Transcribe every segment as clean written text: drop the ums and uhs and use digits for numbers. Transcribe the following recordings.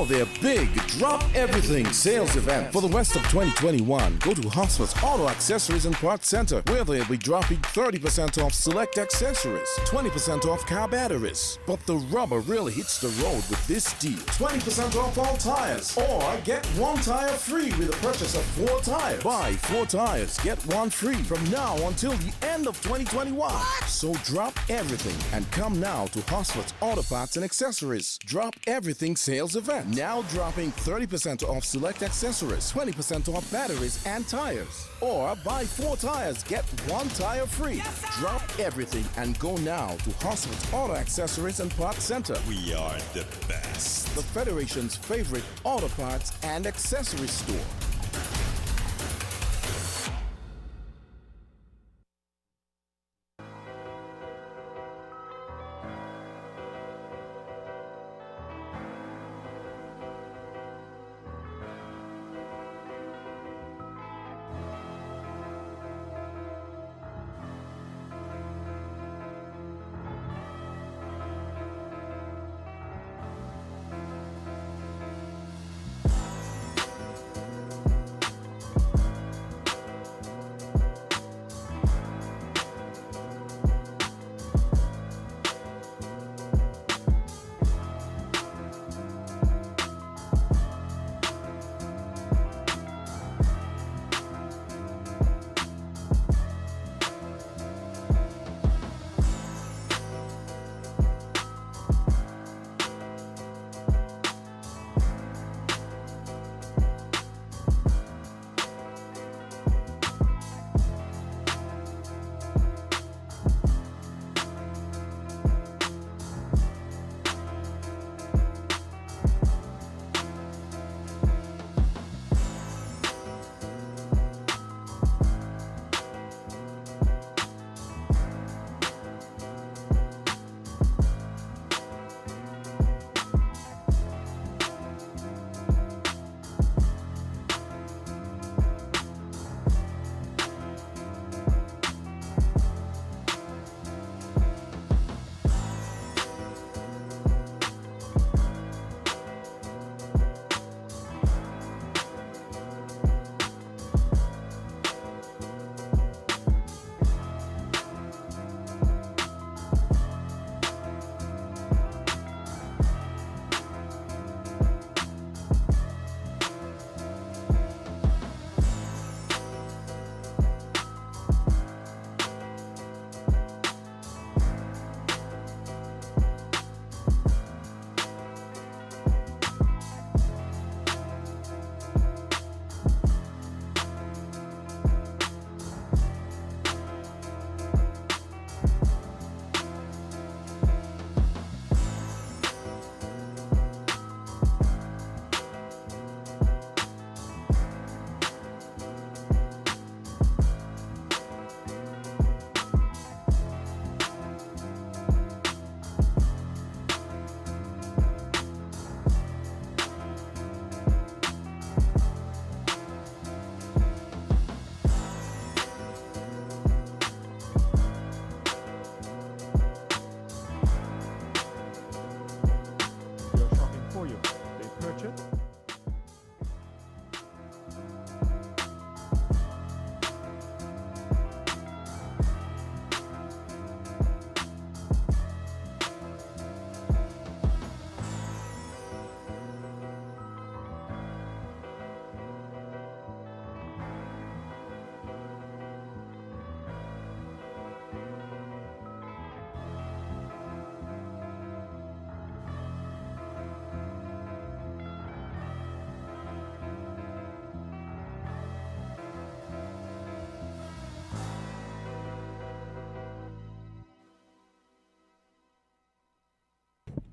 for their big Drop Everything sales event for the rest of 2021. Go to Hosford's Auto Accessories and Parts Center, where they'll be dropping 30% off select accessories, 20% off car batteries. But the rubber really hits the road with this deal. 20% off all tires, or get one tire free with the purchase of 4 tires. Buy 4 tires, get 1 free from now until the end of 2021. So drop everything and come now to Hosford's Auto Parts and Accessories Drop Everything sales event. Now dropping 30% off select accessories, 20% off batteries and tires. Or buy 4 tires, get 1 tire free. Yes, drop everything and go now to Hosford's Auto Accessories and Parts Center. We are the best. The Federation's favorite auto parts and accessories store.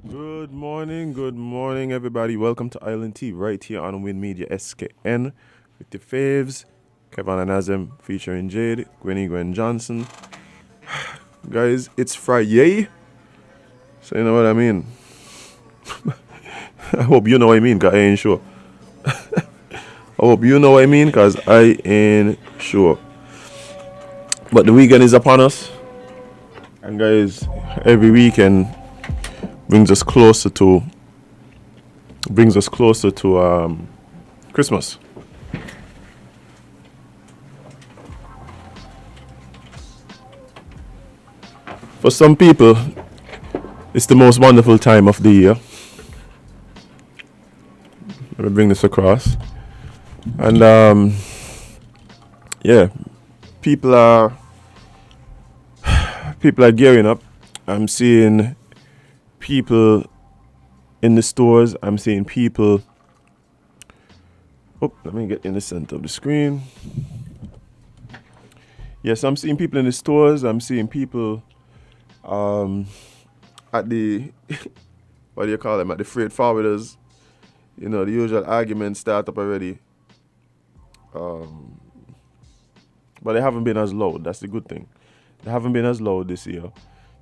Good morning, everybody. Welcome to Island Tea right here on Win Media SKN with the faves, Kevin and Azem featuring Jade, Gwen Johnson. Guys, it's Friday, so you know what I mean. I hope you know what I mean, because I ain't sure. I hope you know what I mean, because I ain't sure. But the weekend is upon us, and guys, every weekend brings us closer to brings us closer to Christmas. For some people, it's the most wonderful time of the year. Let me bring this across. And yeah, people are gearing up. I'm seeing people in the stores. I'm seeing people. Oh, let me get in the center of the screen. Yes, I'm seeing people in the stores. I'm seeing people at the what do you call them? At the freight forwarders. You know, the usual arguments start up already. But they haven't been as loud. That's the good thing. They haven't been as loud this year.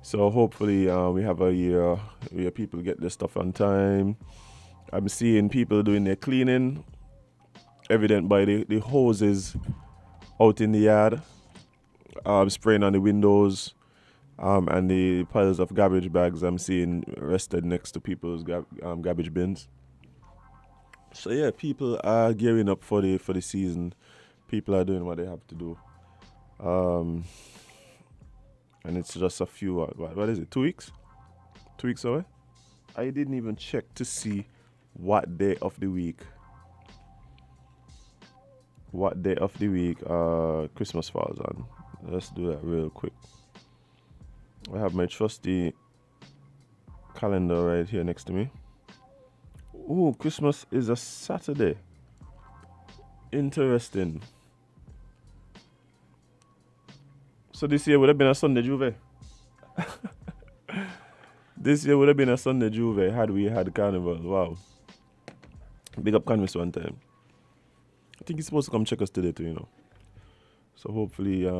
So hopefully we have a year where people get their stuff on time. I'm seeing people doing their cleaning, evident by the hoses out in the yard, spraying on the windows, and the piles of garbage bags I'm seeing rested next to people's garbage bins. So yeah, people are gearing up for the season. People are doing what they have to do. And it's just a few, what is it, 2 weeks? 2 weeks away? I didn't even check to see what day of the week Christmas falls on. Let's do that real quick. I have my trusty calendar right here next to me. Ooh, Christmas is a Saturday. Interesting. So this year would have been a Sunday Juve. This year would have been a Sunday Juve had we had Carnival. Wow. Big up Konris one time. I think he's supposed to come check us today too, you know. So hopefully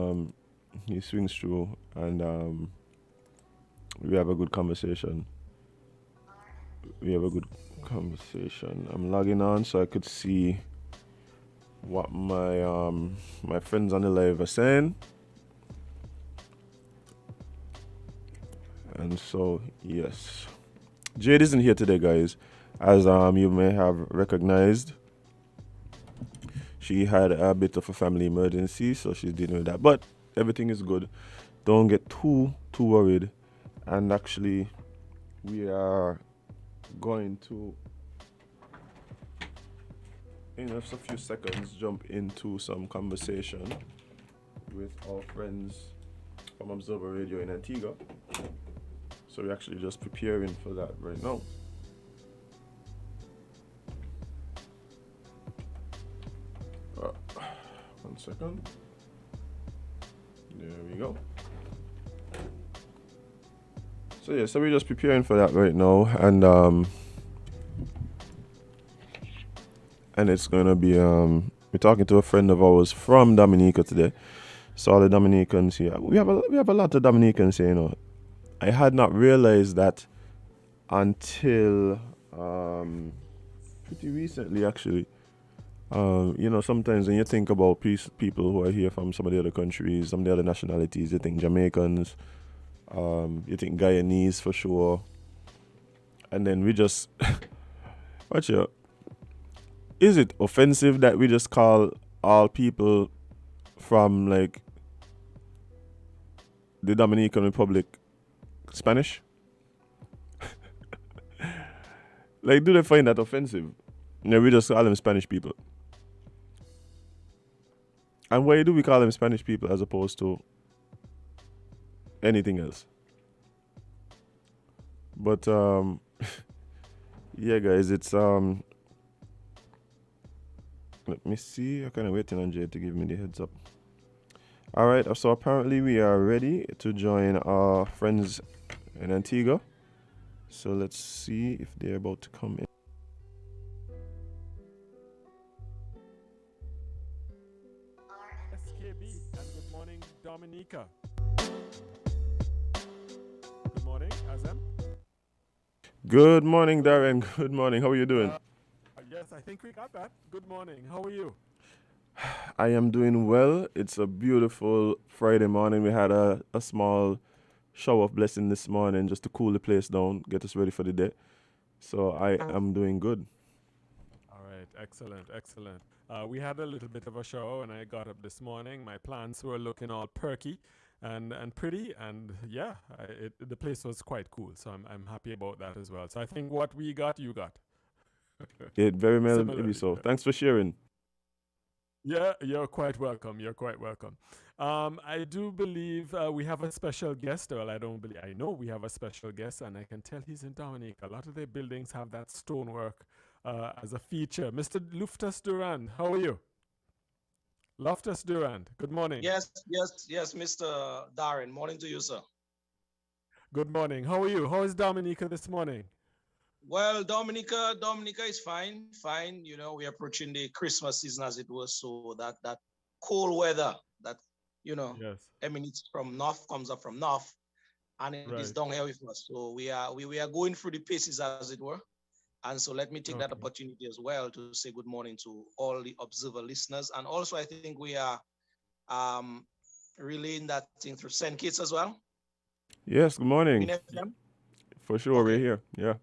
he swings through and we have a good conversation. I'm logging on so I could see what my friends on the live are saying. And so, yes. Jade isn't here today, guys. As you may have recognized, she had a bit of a family emergency, so she's dealing with that. But everything is good. Don't get too worried. And actually, we are going to, in just a few seconds, jump into some conversation with our friends from Observer Radio in Antigua. So we're actually just preparing for that right now. One second. There we go. So yeah, so we're just preparing for that right now, and it's gonna be we're talking to a friend of ours from Dominica today. So all the Dominicans here, we have a lot of Dominicans here, you know. I had not realized that until pretty recently, actually. You know, sometimes when you think about people who are here from some of the other countries, some of the other nationalities, you think Jamaicans, you think Guyanese for sure, and then we just watch out. Is it offensive that we just call all people from like the Dominican Republic Spanish? Like, do they find that offensive? Yeah, we just call them Spanish people. And why do we call them Spanish people as opposed to anything else? But yeah, guys, it's let me see. I'm kind of waiting on Jay to give me the heads up. All right, so apparently we are ready to join our friends in Antigua. So let's see if they're about to come in. SKB and good morning, Dominica. Good morning, Azam. Good morning, Darren. Good morning. How are you doing? Yes, I think we got that. Good morning. How are you? I am doing well. It's a beautiful Friday morning. We had a small shower of blessing this morning just to cool the place down, get us ready for the day. So I am doing good. right. Excellent. Excellent. We had a little bit of a show when I got up this morning. My plants were looking all perky and pretty. And yeah, the place was quite cool. So I'm happy about that as well. So I think what we got, you got. It very well maybe Similarly. so. Thanks for sharing. Yeah, you're quite welcome. You're quite welcome. I do believe we have a special guest. Well, I don't believe, I know we have a special guest, and I can tell he's in Dominica. A lot of their buildings have that stonework as a feature. Mr. Luftus Durand, how are you? Loftus Durand, good morning. Yes, Mr. Darren. Morning to you, sir. Good morning. How are you? How is Dominica this morning? Well, Dominica is fine. You know, we're approaching the Christmas season as it was, so that cold weather that Yes. emanates from north comes up from north, and it is Right. down here with us. So we are going through the paces as it were. And so let me take that Okay. opportunity as well to say good morning to all the observer listeners. And also I think we are um relaying that thing through St. Kitts as well. Yes, good morning. Win FM. For sure, we're Okay. here. Yeah.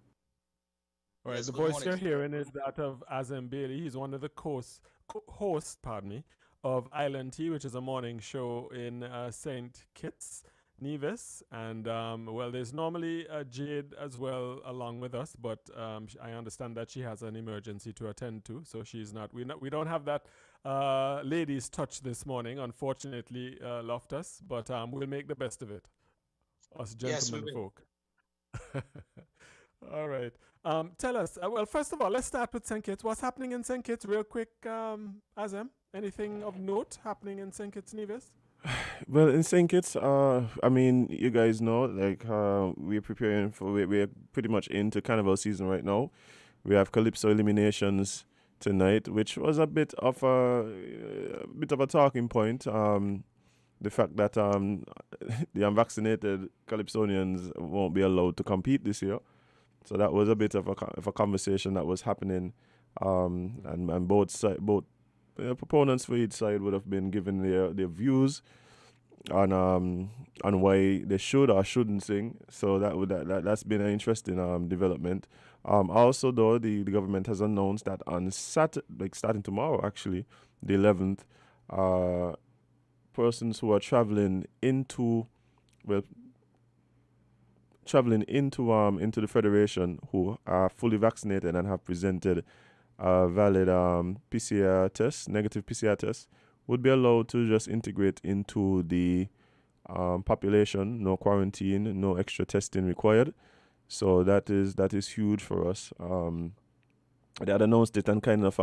All right. Yes, The good voice morning, you're sir. hearing is that of Azem Bailey. He's one of the hosts, pardon me, of Island Tea, which is a morning show in St. Kitts, Nevis. And well, there's normally Jade as well along with us, but I understand that she has an emergency to attend to, so she's not. We don't have that ladies' touch this morning, unfortunately, Loftus. But we'll make the best of it, us Yes, we gentlemen will. folk. All right. Tell us. Well, first of all, let's start with St. Kitts. What's happening in St. Kitts, real quick, Azem? Anything of note happening in St. Kitts, Nevis? Well, in St. Kitts, I mean, you guys know, like, we're preparing for, we're pretty much into carnival season right now. We have Calypso eliminations tonight, which was a bit of a talking point. The fact that the unvaccinated Calypsonians won't be allowed to compete this year. So that was a bit of a conversation that was happening, and both proponents for each side would have been given their views on why they should or shouldn't sing. So that's been an interesting development. Also, though, the government has announced that on Saturday, like starting tomorrow, actually, the 11th, persons who are traveling into the federation who are fully vaccinated and have presented a valid negative PCR test, would be allowed to just integrate into the population. No quarantine, no extra testing required. So that is huge for us. They had announced it and kind of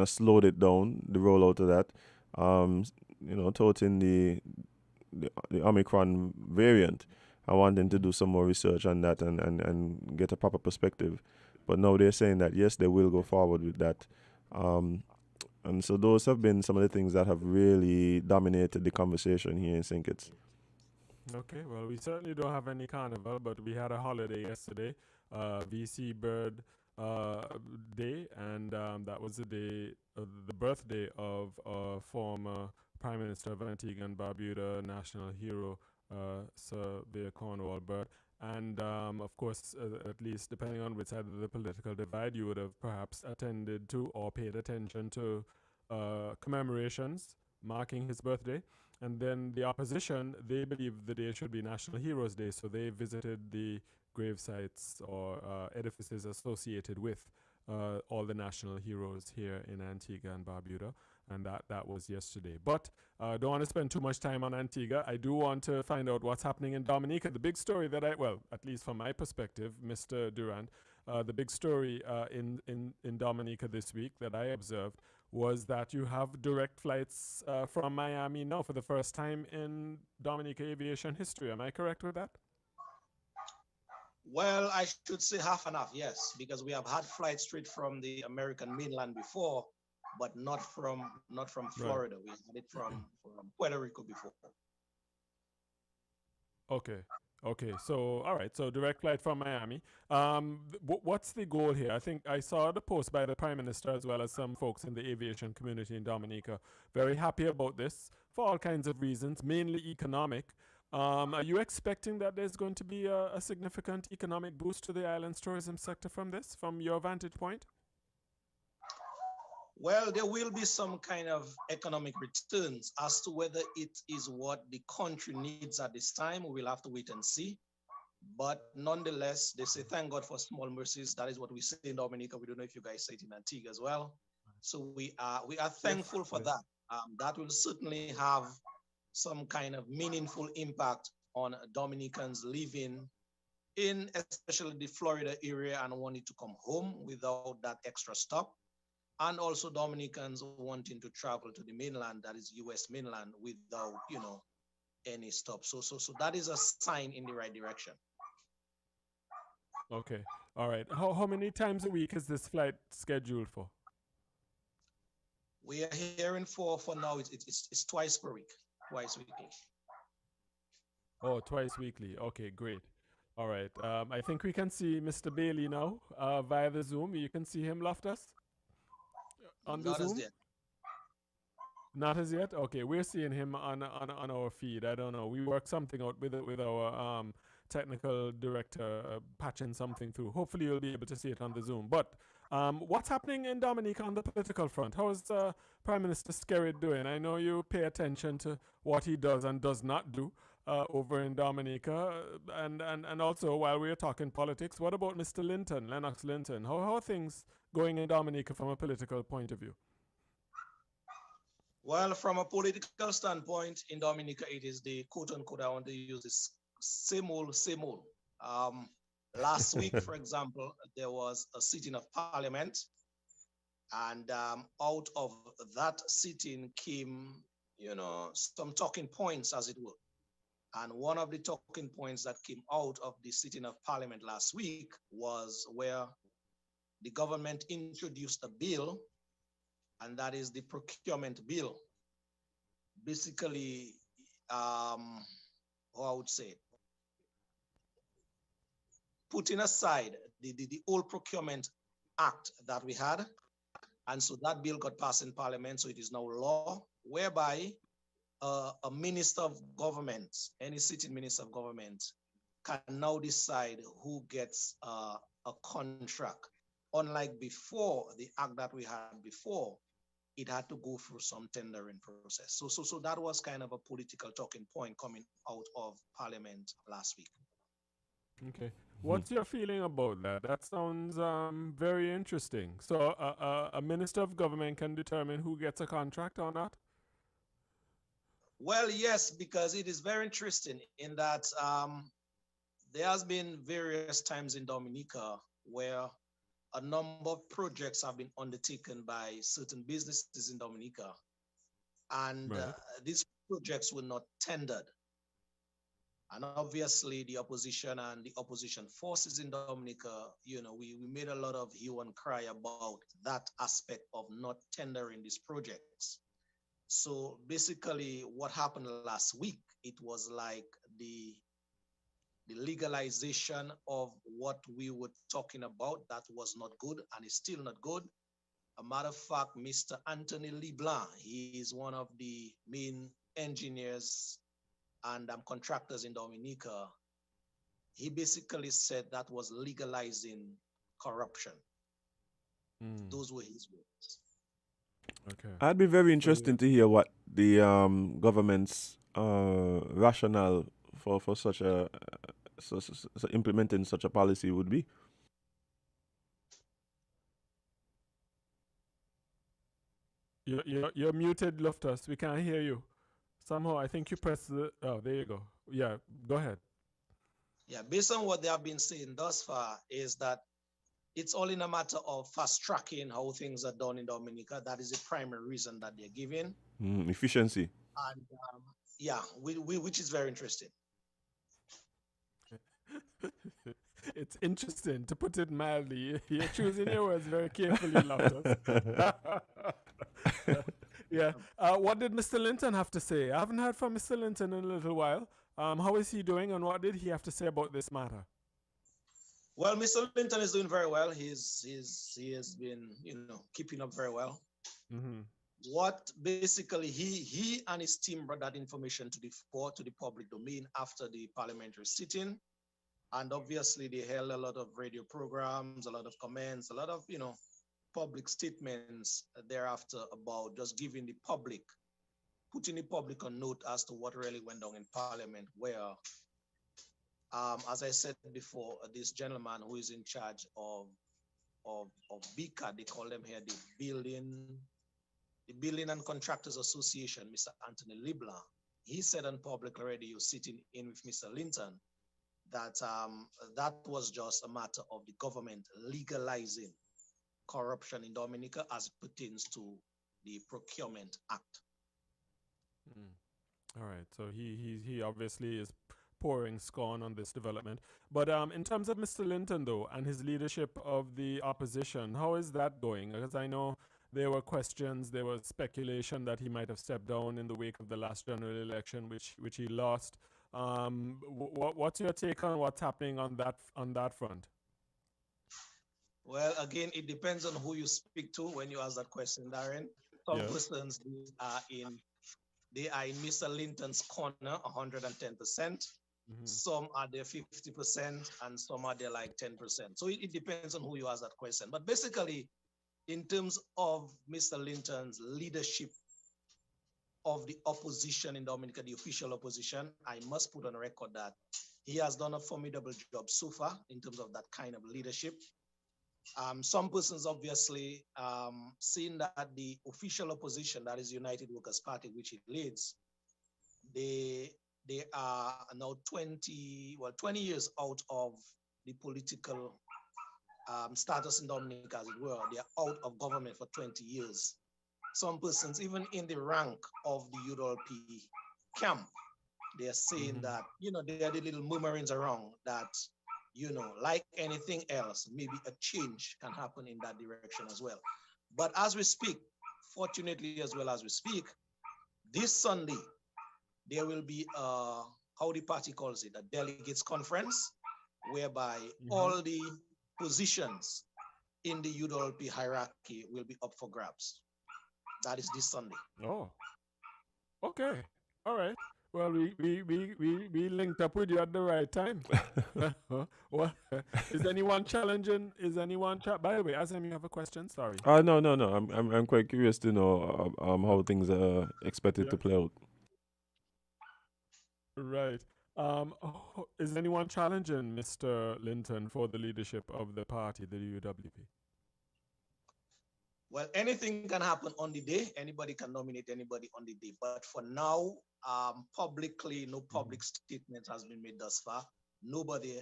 slowed it down, the rollout of that. Touting the Omicron variant. I want them to do some more research on that and get a proper perspective. But now they're saying that, yes, they will go forward with that. And so those have been some of the things that have really dominated the conversation here in St. Kitts. Okay, well, we certainly don't have any carnival, but we had a holiday yesterday, VC Bird Day, and that was the birthday of former Prime Minister of Antigua and Barbuda, national hero, Sir Bear Cornwall Bird. And of course, at least depending on which side of the political divide, you would have perhaps attended to or paid attention to commemorations marking his birthday. And then the opposition, they believe the day should be National Heroes Day, so they visited the grave sites or edifices associated with all the national heroes here in Antigua and Barbuda, and that was yesterday. But don't want to spend too much time on Antigua. I do want to find out what's happening in Dominica. The big story that at least from my perspective, Mr. Durand, the big story in Dominica this week that I observed was that you have direct flights from Miami now for the first time in Dominica aviation history. Am I correct with that? Well, I should say half and half, yes, because we have had flights straight from the American mainland before, but not from Right. Florida. We had it from Puerto Rico before. Okay. So, all right. So, direct flight from Miami. What's the goal here? I think I saw the post by the Prime Minister as well as some folks in the aviation community in Dominica. Very happy about this for all kinds of reasons, mainly economic. Are you expecting that there's going to be a significant economic boost to the island's tourism sector from this, from your vantage point? Well, there will be some kind of economic returns as to whether it is what the country needs at this time. We will have to wait and see. But nonetheless, they say thank God for small mercies. That is what we say in Dominica. We don't know if you guys say it in Antigua as well. So we are thankful for that. That will certainly have some kind of meaningful impact on Dominicans living in especially the Florida area and wanting to come home without that extra stop. And also Dominicans wanting to travel to the mainland, that is US mainland, without, any stop. So that is a sign in the right direction. Okay. All right. How many times a week is this flight scheduled for? We are hearing for now, it's twice per week, twice weekly. Oh, twice weekly. Okay, great. All right. I think we can see Mr. Bailey now via the Zoom. You can see him, Loftus, on the Not as Zoom. yet. Not as yet. Okay, we're seeing him on our feed. I don't know. We work something out with our technical director, patching something through. Hopefully, you'll be able to see it on the Zoom. But what's happening in Dominica on the political front? How is Prime Minister Skerrit doing? I know you pay attention to what he does and does not do over in Dominica. And also, while we're talking politics, what about Mr. Linton, Lennox Linton? How are things going in Dominica from a political point of view? Well, from a political standpoint, in Dominica, it is the quote unquote, I want to use this same old, same old. Last week, for example, there was a sitting of parliament, and out of that sitting came, some talking points, as it were. And one of the talking points that came out of the sitting of parliament last week was where the government introduced a bill, and that is the procurement bill. Basically, how I would say it, putting aside the old procurement act that we had. And so that bill got passed in parliament, so it is now law, whereby a minister of government, any sitting minister of government, can now decide who gets a contract. Unlike before, the act that we had before, it had to go through some tendering process. So that was kind of a political talking point coming out of parliament last week. Okay. What's your feeling about that? That sounds very interesting. So a minister of government can determine who gets a contract or not? Well, yes, because it is very interesting in that there has been various times in Dominica where a number of projects have been undertaken by certain businesses in Dominica, and Right. these projects were not tendered. And obviously, the opposition and the opposition forces in Dominica, we made a lot of hue and cry about that aspect of not tendering these projects. So basically, what happened last week, it was like the legalization of what we were talking about. That was not good and is still not good. A matter of fact, Mr. Anthony Leblanc, he is one of the main engineers and contractors in Dominica. He basically said that was legalizing corruption. Those were his words. Okay. I'd be very interested to hear what the government's rationale for such a so implementing such a policy would be. You're muted, Loftus. We can't hear you. Somehow, I think you pressed the. Oh, there you go. Yeah, go ahead. Yeah, based on what they have been saying thus far, is that it's all in a matter of fast tracking how things are done in Dominica. That is the primary reason that they're giving. Efficiency. And yeah, which is very interesting. It's interesting, to put it mildly. You're choosing your words very carefully, Loftus. Yeah. What did Mr. Linton have to say? I haven't heard from Mr. Linton in a little while. How is he doing, and what did he have to say about this matter? Well, Mr. Linton is doing very well. He has been, keeping up very well. Mm-hmm. What basically he and his team brought that information to the public domain after the parliamentary sitting, and obviously they held a lot of radio programs, a lot of comments, a lot of public statements thereafter about just giving the public, putting the public on note as to what really went on in Parliament, where, as I said before, this gentleman who is in charge of BICA, they call them here the Building and Contractors Association, Mr. Anthony Libla, he said on public radio, sitting in with Mr. Linton, that that was just a matter of the government legalizing corruption in Dominica as it pertains to the Procurement Act. All right, so he obviously is pouring scorn on this development. But in terms of Mr. Linton, though, and his leadership of the opposition, how is that going? Because I know there were questions, there was speculation that he might have stepped down in the wake of the last general election, which he lost. What's your take on what's happening on that front? Well, again, it depends on who you speak to when you ask that question, Darren. Some persons they are in Mr. Linton's corner 110%. Some are there 50%, and some are there like 10%. So it depends on who you ask that question. But basically, in terms of Mr. Linton's leadership of the opposition in Dominica, the official opposition, I must put on record that he has done a formidable job so far in terms of that kind of leadership. Some persons obviously seeing that the official opposition, that is United Workers' Party, which he leads, they are now 20 years out of the political status in Dominica, as it were. They are out of government for 20 years. Some persons, even in the rank of the UWP camp, they are saying that, there are the little murmurings around that, like anything else, maybe a change can happen in that direction as well. But as we speak, fortunately, as well as we speak, this Sunday, there will be how the party calls it, a delegates conference, whereby all the positions in the UWP hierarchy will be up for grabs. That is this Sunday. Oh, okay. All right. Well, we linked up with you at the right time. Well, is anyone challenging? By the way, Azim, you have a question? Sorry. No. I'm quite curious to know how things are expected to play out. Right. Is anyone challenging Mr. Linton for the leadership of the party, the UWP? Well, anything can happen on the day. Anybody can nominate anybody on the day. But for now, publicly, no public statement has been made thus far. Nobody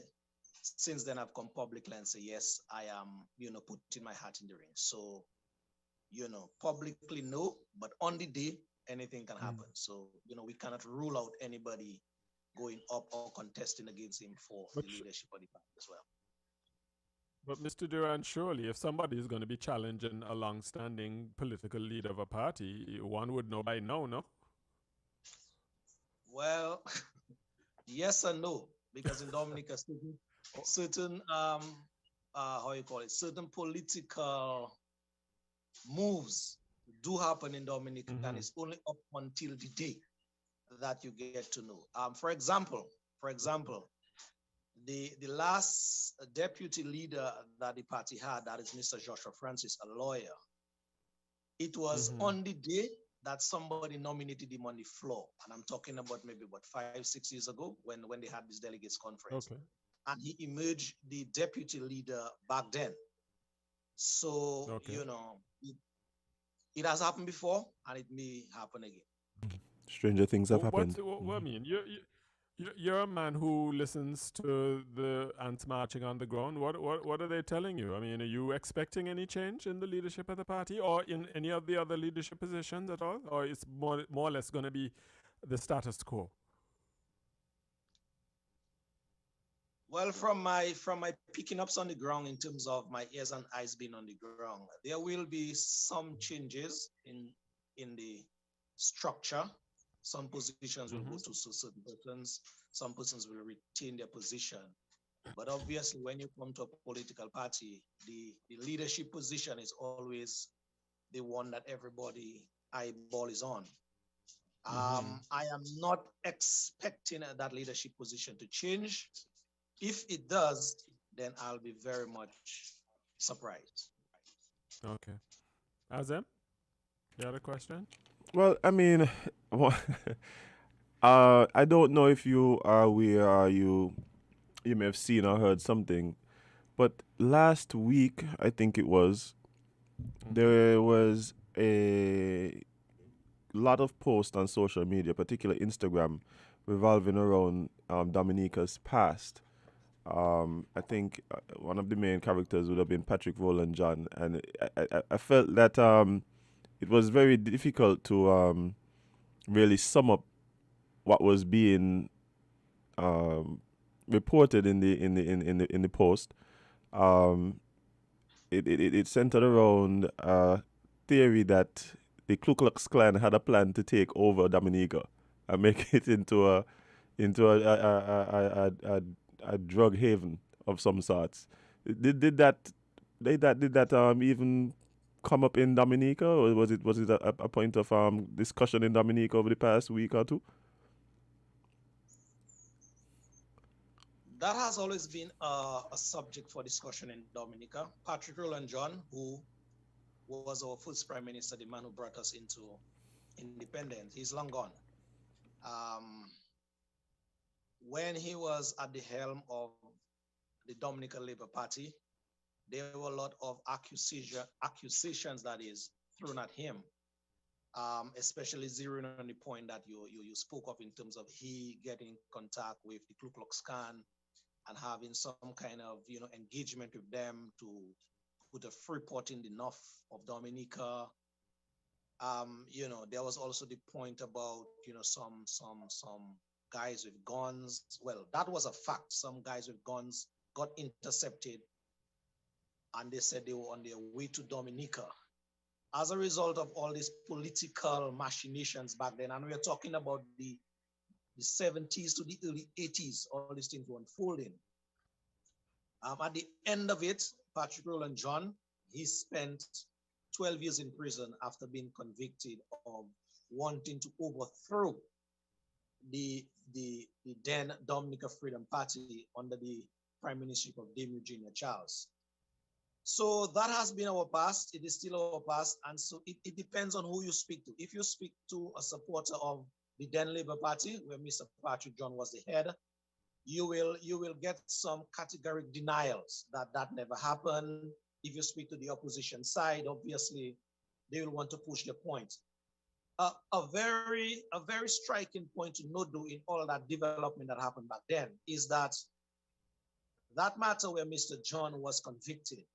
since then have come publicly and say, yes, I am, putting my hat in the ring. So, publicly no, but on the day, anything can happen. So, we cannot rule out anybody going up or contesting against him for the leadership of the party as well. But Mr. Durant, surely if somebody is going to be challenging a long-standing political leader of a party, one would know by now, no? Well, yes and no, because in Dominica, certain certain political moves do happen in Dominica, and it's only up until the day that you get to know. For example, the last deputy leader that the party had, that is Mr. Joshua Francis, a lawyer. It was on the day that somebody nominated him on the floor, and I'm talking about maybe 5-6 years ago when they had this delegates conference. Okay. And he emerged the deputy leader back then. So it has happened before, and it may happen again. Stranger things have happened. What I mean, you're a man who listens to the ants marching on the ground. What are they telling you? I mean, are you expecting any change in the leadership of the party or in any of the other leadership positions at all? Or it's more or less going to be the status quo? Well, from my picking ups on the ground in terms of my ears and eyes being on the ground, there will be some changes in the structure. Some positions will go to certain persons. Some persons will retain their position. But obviously, when you come to a political party, the leadership position is always the one that everybody eyeball is on. I am not expecting that leadership position to change. If it does, then I'll be very much surprised. Okay. Azem, you had a question? Well, I mean, I don't know if you are aware or you may have seen or heard something, but last week I think it was there was a lot of posts on social media, particularly Instagram, revolving around Dominica's past. I think one of the main characters would have been Patrick Rowland John, and I felt that it was very difficult to really sum up what was being um, reported in the post. Um, it centered around a theory that the Ku Klux Klan had a plan to take over Dominica and make it into a drug haven of some sorts. Did that even come up in Dominica, or was it a point of discussion in Dominica over the past week or two? That has always been a subject for discussion in Dominica. Patrick Roland John, who was our first prime minister, the man who brought us into independence, he's long gone. Um, when he was at the helm of the Dominican Labour Party, there were a lot of accusations that is thrown at him, especially zeroing on the point that you spoke of in terms of he getting in contact with the Ku Klux Klan and having some kind of engagement with them to put a free port in the north of Dominica. There was also the point about some guys with guns. Well, that was a fact. Some guys with guns got intercepted, and they said they were on their way to Dominica. As a result of all these political machinations back then, and we're talking about the 70s to the early 80s, all these things were unfolding. At the end of it, Patrick Rowland John, he spent 12 years in prison after being convicted of wanting to overthrow the then Dominica Freedom Party under the prime ministership of Dame Eugenia Charles. So that has been our past. It is still our past. And so it depends on who you speak to. If you speak to a supporter of the then Labour Party, where Mr. Patrick John was the head, you will get some categoric denials that never happened. If you speak to the opposition side, obviously they will want to push their point. A very striking point to note though in all that development that happened back then is that matter where Mr. John was convicted,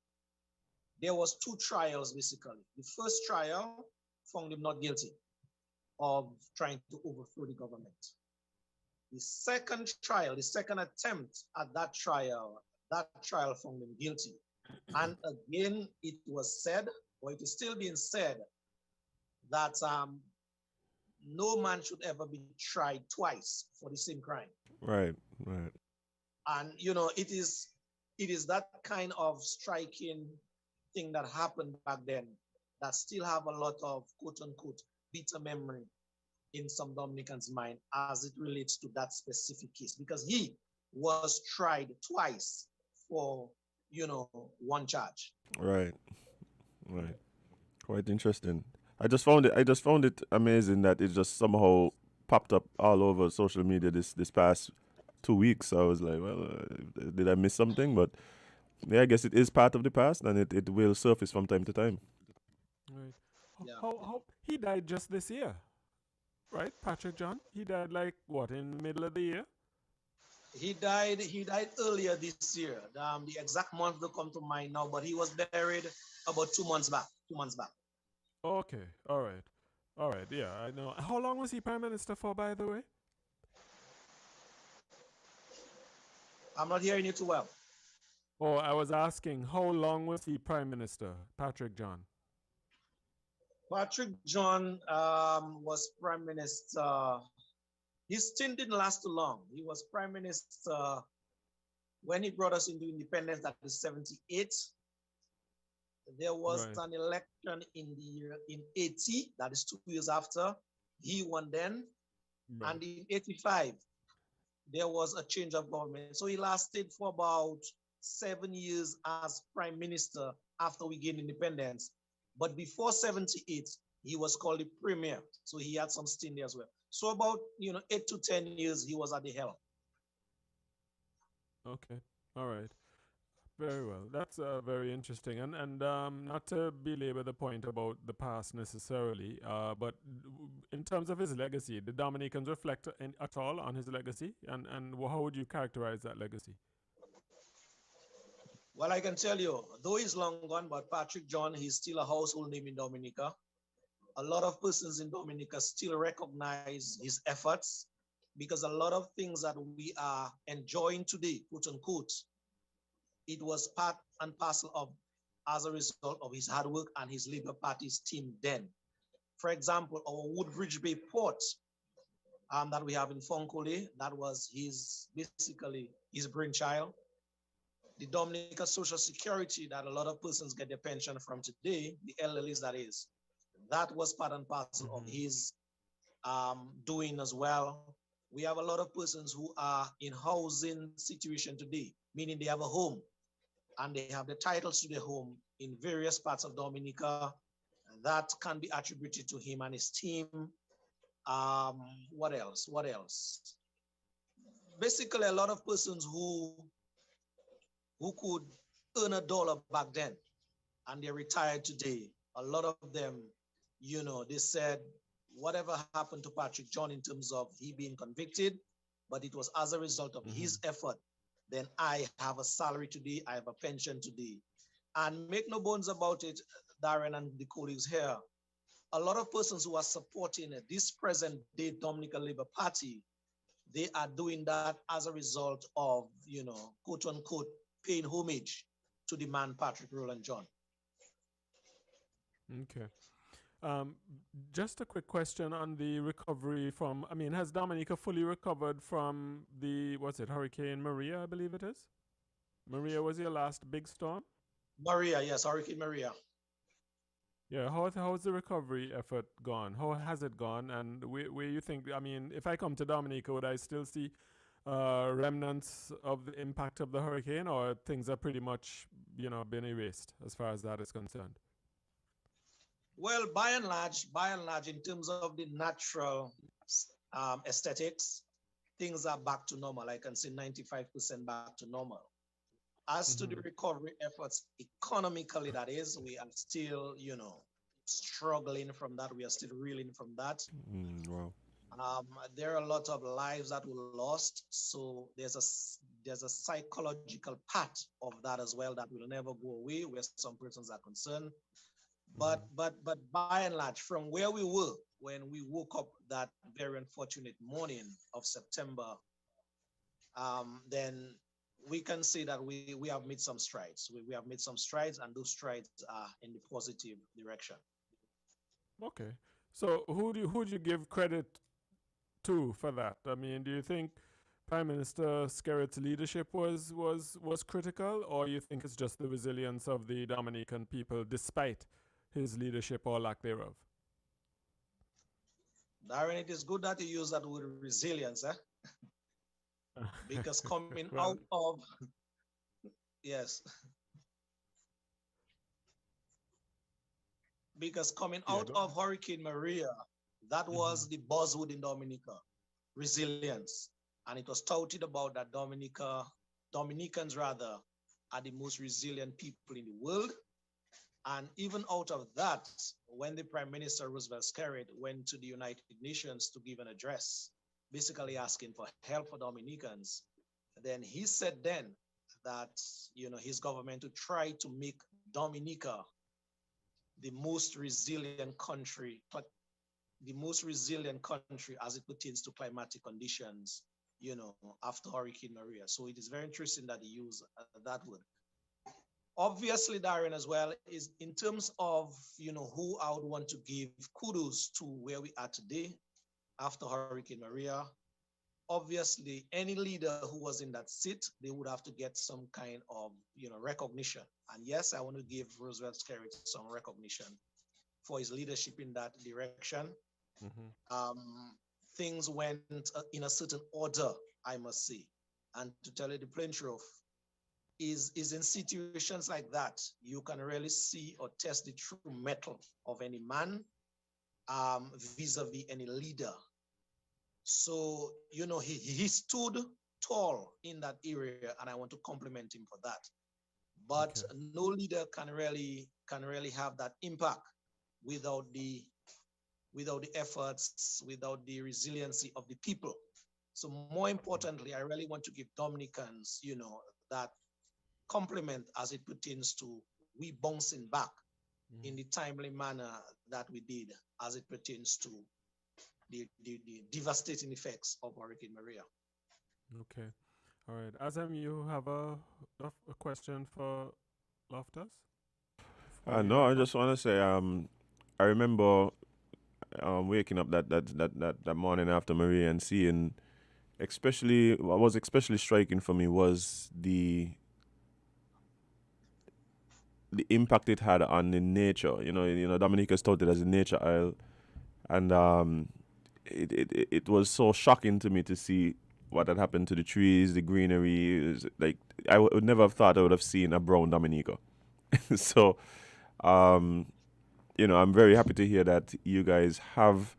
there was two trials basically. The first trial found him not guilty of trying to overthrow the government. The second trial, the second attempt at that trial found him guilty. And again, it was said, or it is still being said, that no man should ever be tried twice for the same crime. Right. And it is that kind of striking thing that happened back then that still have a lot of quote unquote bitter memory in some Dominicans' mind as it relates to that specific case, because he was tried twice for one charge. Right. Quite interesting. I just found it amazing that it just somehow popped up all over social media this past 2 weeks. I was like, well, did I miss something? But yeah, I guess it is part of the past, and it will surface from time to time. Right. Yeah. How he died just this year, right? Patrick John. He died like what, in the middle of the year? He died earlier this year. The exact month don't come to mind now, but he was buried about 2 months back. 2 months back. Okay. All right. Yeah, I know. How long was he prime minister for, by the way? I'm not hearing you too well. Oh, I was asking, how long was he prime minister, Patrick John? Patrick John was prime minister. His stint didn't last too long. He was prime minister when he brought us into independence. That was 78. There was Right. an election in 80. That is 2 years after. He won then. Right. And in 85, there was a change of government. So he lasted for about 7 years as prime minister after we gained independence. But before 78, he was called the premier. So he had some stint there as well. So about 8 to 10 years he was at the helm. Okay. All right. Very well. That's very interesting. And not to belabor the point about the past necessarily, but in terms of his legacy, the Dominicans reflect at all on his legacy, and how would you characterize that legacy? Well, I can tell you, though he's long gone, but Patrick John, he's still a household name in Dominica. A lot of persons in Dominica still recognize his efforts because a lot of things that we are enjoying today, quote unquote, it was part and parcel of as a result of his hard work and his Labour Party's team then. For example, our Woodbridge Bay port that we have in Fonkole, that was basically his brainchild. The Dominica Social Security that a lot of persons get their pension from today, the elderlies that is, that was part and parcel of his doing as well. We have a lot of persons who are in housing situation today, meaning they have a home and they have the titles to their home in various parts of Dominica. That can be attributed to him and his team. What else? What else? Basically, a lot of persons who could earn $1 back then and they're retired today. A lot of them, they said, whatever happened to Patrick John in terms of he being convicted, but it was as a result of his effort, then I have a salary today, I have a pension today. And make no bones about it, Darren and the colleagues here, a lot of persons who are supporting this present day Dominica Labour Party, they are doing that as a result of, quote unquote, paying homage to the man Patrick Roland John. Okay. Just a quick question on the recovery from, has Dominica fully recovered from Hurricane Maria, I believe it is? Maria was your last big storm? Maria, yes, Hurricane Maria. Yeah, how's the recovery effort gone? How has it gone? And where you think, if I come to Dominica, would I still see remnants of the impact of the hurricane, or things are pretty much, been erased as far as that is concerned? Well, by and large, in terms of the natural aesthetics, things are back to normal. I can say 95% back to normal. As to the recovery efforts, economically, that is, we are still, struggling from that. We are still reeling from that. Wow. There are a lot of lives that were lost. So there's a psychological part of that as well that will never go away where some persons are concerned. But by and large, from where we were when we woke up that very unfortunate morning of September, then we can say that we have made some strides. We have made some strides, and those strides are in the positive direction. Okay. So who do you give credit to for that? Do you think Prime Minister Skerritt's leadership was critical, or you think it's just the resilience of the Dominican people despite his leadership or lack thereof? Darren, it is good that you use that word resilience, because coming well, out of, yes, because coming out of Hurricane Maria, that was the buzzword in Dominica, resilience. And it was touted about that Dominicans rather, are the most resilient people in the world. And even out of that, when the Prime Minister Roosevelt Skerritt went to the United Nations to give an address, basically asking for help for Dominicans, then he said then that his government would try to make Dominica the most resilient country, as it pertains to climatic conditions, after Hurricane Maria. So it is very interesting that he used that word. Obviously, Darren, as well, is in terms of, who I would want to give kudos to where we are today after Hurricane Maria. Obviously, any leader who was in that seat, they would have to get some kind of, recognition. And yes, I want to give Roosevelt Skerritt some recognition for his leadership in that direction. Things went in a certain order, I must say. And to tell you the plain truth, is in situations like that, you can really see or test the true mettle of any man vis-a-vis any leader. So, he stood tall in that area, and I want to compliment him for that. But no leader can really have that impact without the efforts, without the resiliency of the people. So more importantly, I really want to give Dominicans, that compliment as it pertains to we bouncing back in the timely manner that we did as it pertains to the devastating effects of Hurricane Maria. Okay. All right. Azam, you have a question for Loftus? No, I just want to say, I remember waking up that morning after Maria and seeing, especially what was especially striking for me was the impact it had on the nature. Dominica is touted as a nature isle, and it was so shocking to me to see what had happened to the trees, the greenery. It was like I would never have thought I would have seen a brown Dominica. So, I'm very happy to hear that you guys have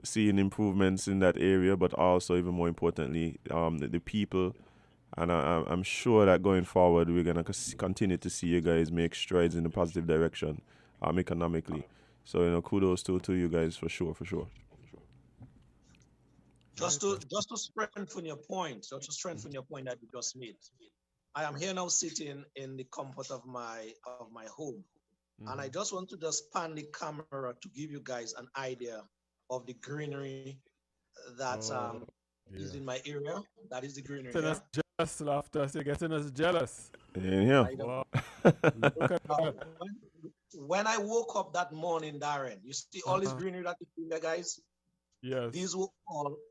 seen improvements in that area, but also, even more importantly, the people. And I'm sure that going forward, we're going to continue to see you guys make strides in the positive direction economically. So, kudos to you guys for sure. Just to strengthen your point that you just made, I am here now sitting in the comfort of my home, and I just want to just pan the camera to give you guys an idea of the greenery that is in my area. That is the greenery. Getting us jealous, Loftus. You're getting us jealous. Yeah. Wow. Look at that. When I woke up that morning, Darren, you see all this greenery that you see there, guys? Yes. These were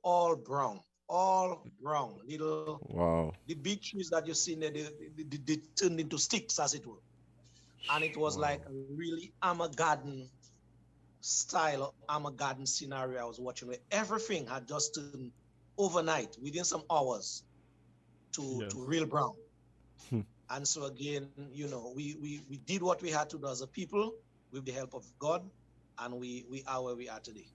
all brown. Little. Wow. The big trees that you see there, they turned into sticks, as it were. And it was like a really Armageddon style, Armageddon scenario I was watching, where everything had just turned overnight, within some hours, to real brown. And so again, we did what we had to do as a people with the help of God, and we are where we are today.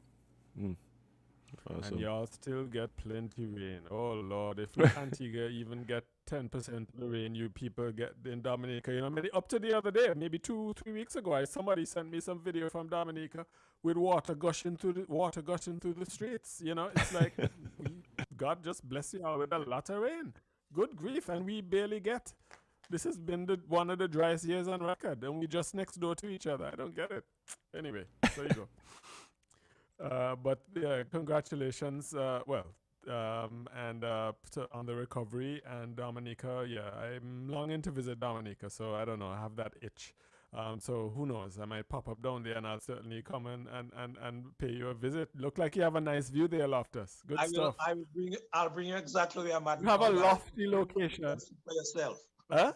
Awesome. And y'all still get plenty rain. Oh Lord, if Antigua even get 10% of the rain you people get in Dominica, maybe up to the other day, maybe 2-3 weeks ago, somebody sent me some video from Dominica with water gushing through the streets. It's like God just bless you all with a lot of rain. Good grief, and we barely get. This has been one of the driest years on record, and we just next door to each other. I don't get it. Anyway, there you go. But yeah, congratulations. On the recovery, and Dominica. Yeah, I'm longing to visit Dominica, so I don't know. I have that itch. So who knows? I might pop up down there, and I'll certainly come and pay you a visit. Look like you have a nice view there, Loftus. Good stuff. I'll bring you exactly where I'm at. You have a lofty location for yourself. Huh?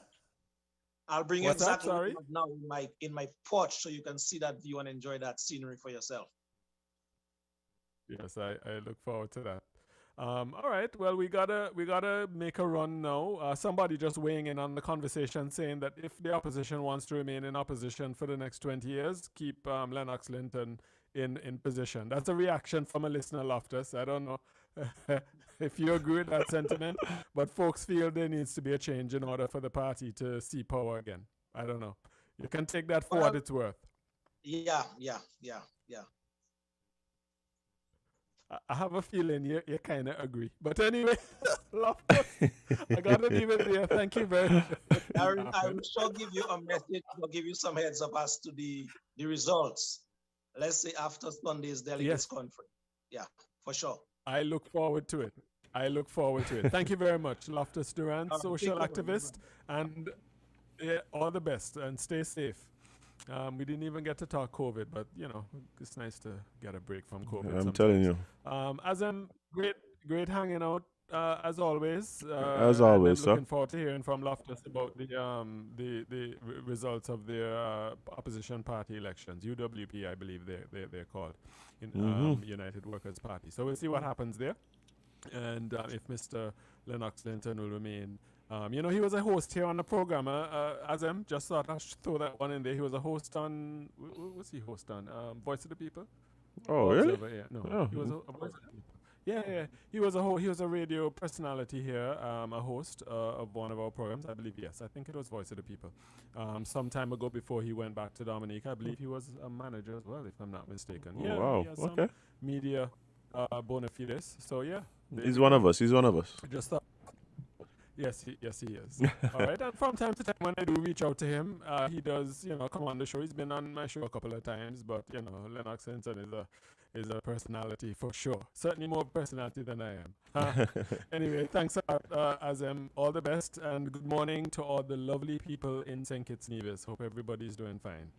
I'll bring you exactly Sorry? now in my porch, so you can see that view and enjoy that scenery for yourself. Yes, I look forward to that. All right. Well, we gotta make a run now. Somebody just weighing in on the conversation, saying that if the opposition wants to remain in opposition for the next 20 years, keep Lennox Linton in position. That's a reaction from a listener, Loftus. I don't know if you agree with that sentiment, but folks feel there needs to be a change in order for the party to see power again. I don't know. You can take that for what it's worth. Yeah. I have a feeling you kind of agree. But anyway, Loftus, I got to leave it there. Thank you very much. I will sure give you a message. I'll give you some heads up as to the results. Let's say after Sunday's delegates conference. Yeah, for sure. I look forward to it. Thank you very much, Loftus Duran, social activist, and all the best, and stay safe. We didn't even get to talk COVID, but it's nice to get a break from COVID. I'm telling you. Azam, great hanging out as always. As always, sir. Looking forward to hearing from Loftus about the results of the opposition party elections. UWP, I believe they're called, United Workers Party. So we'll see what happens there, and if Mr. Lennox Linton will remain He was a host here on the program. Azem, just thought I should throw that one in there. He was a host on. What's he host on? Voice of the People. Oh, really? Observer, yeah. No, Oh. he was a Voice of the People. Yeah. He was a radio personality here, a host of one of our programs. I believe, yes. I think it was Voice of the People. Some time ago, before he went back to Dominica, I believe he was a manager as well, if I'm not mistaken. Oh, Yeah. wow. He has some Okay. media bona fides. So yeah. He's one of us. He's one of us. Just thought. Yes, he is. All right, and from time to time when I do reach out to him, he does, come on the show. He's been on my show a couple of times, but Lennox Henson is a personality for sure. Certainly more personality than I am. Anyway, thanks a lot, Azem. All the best, and good morning to all the lovely people in St. Kitts Nevis. Hope everybody's doing fine.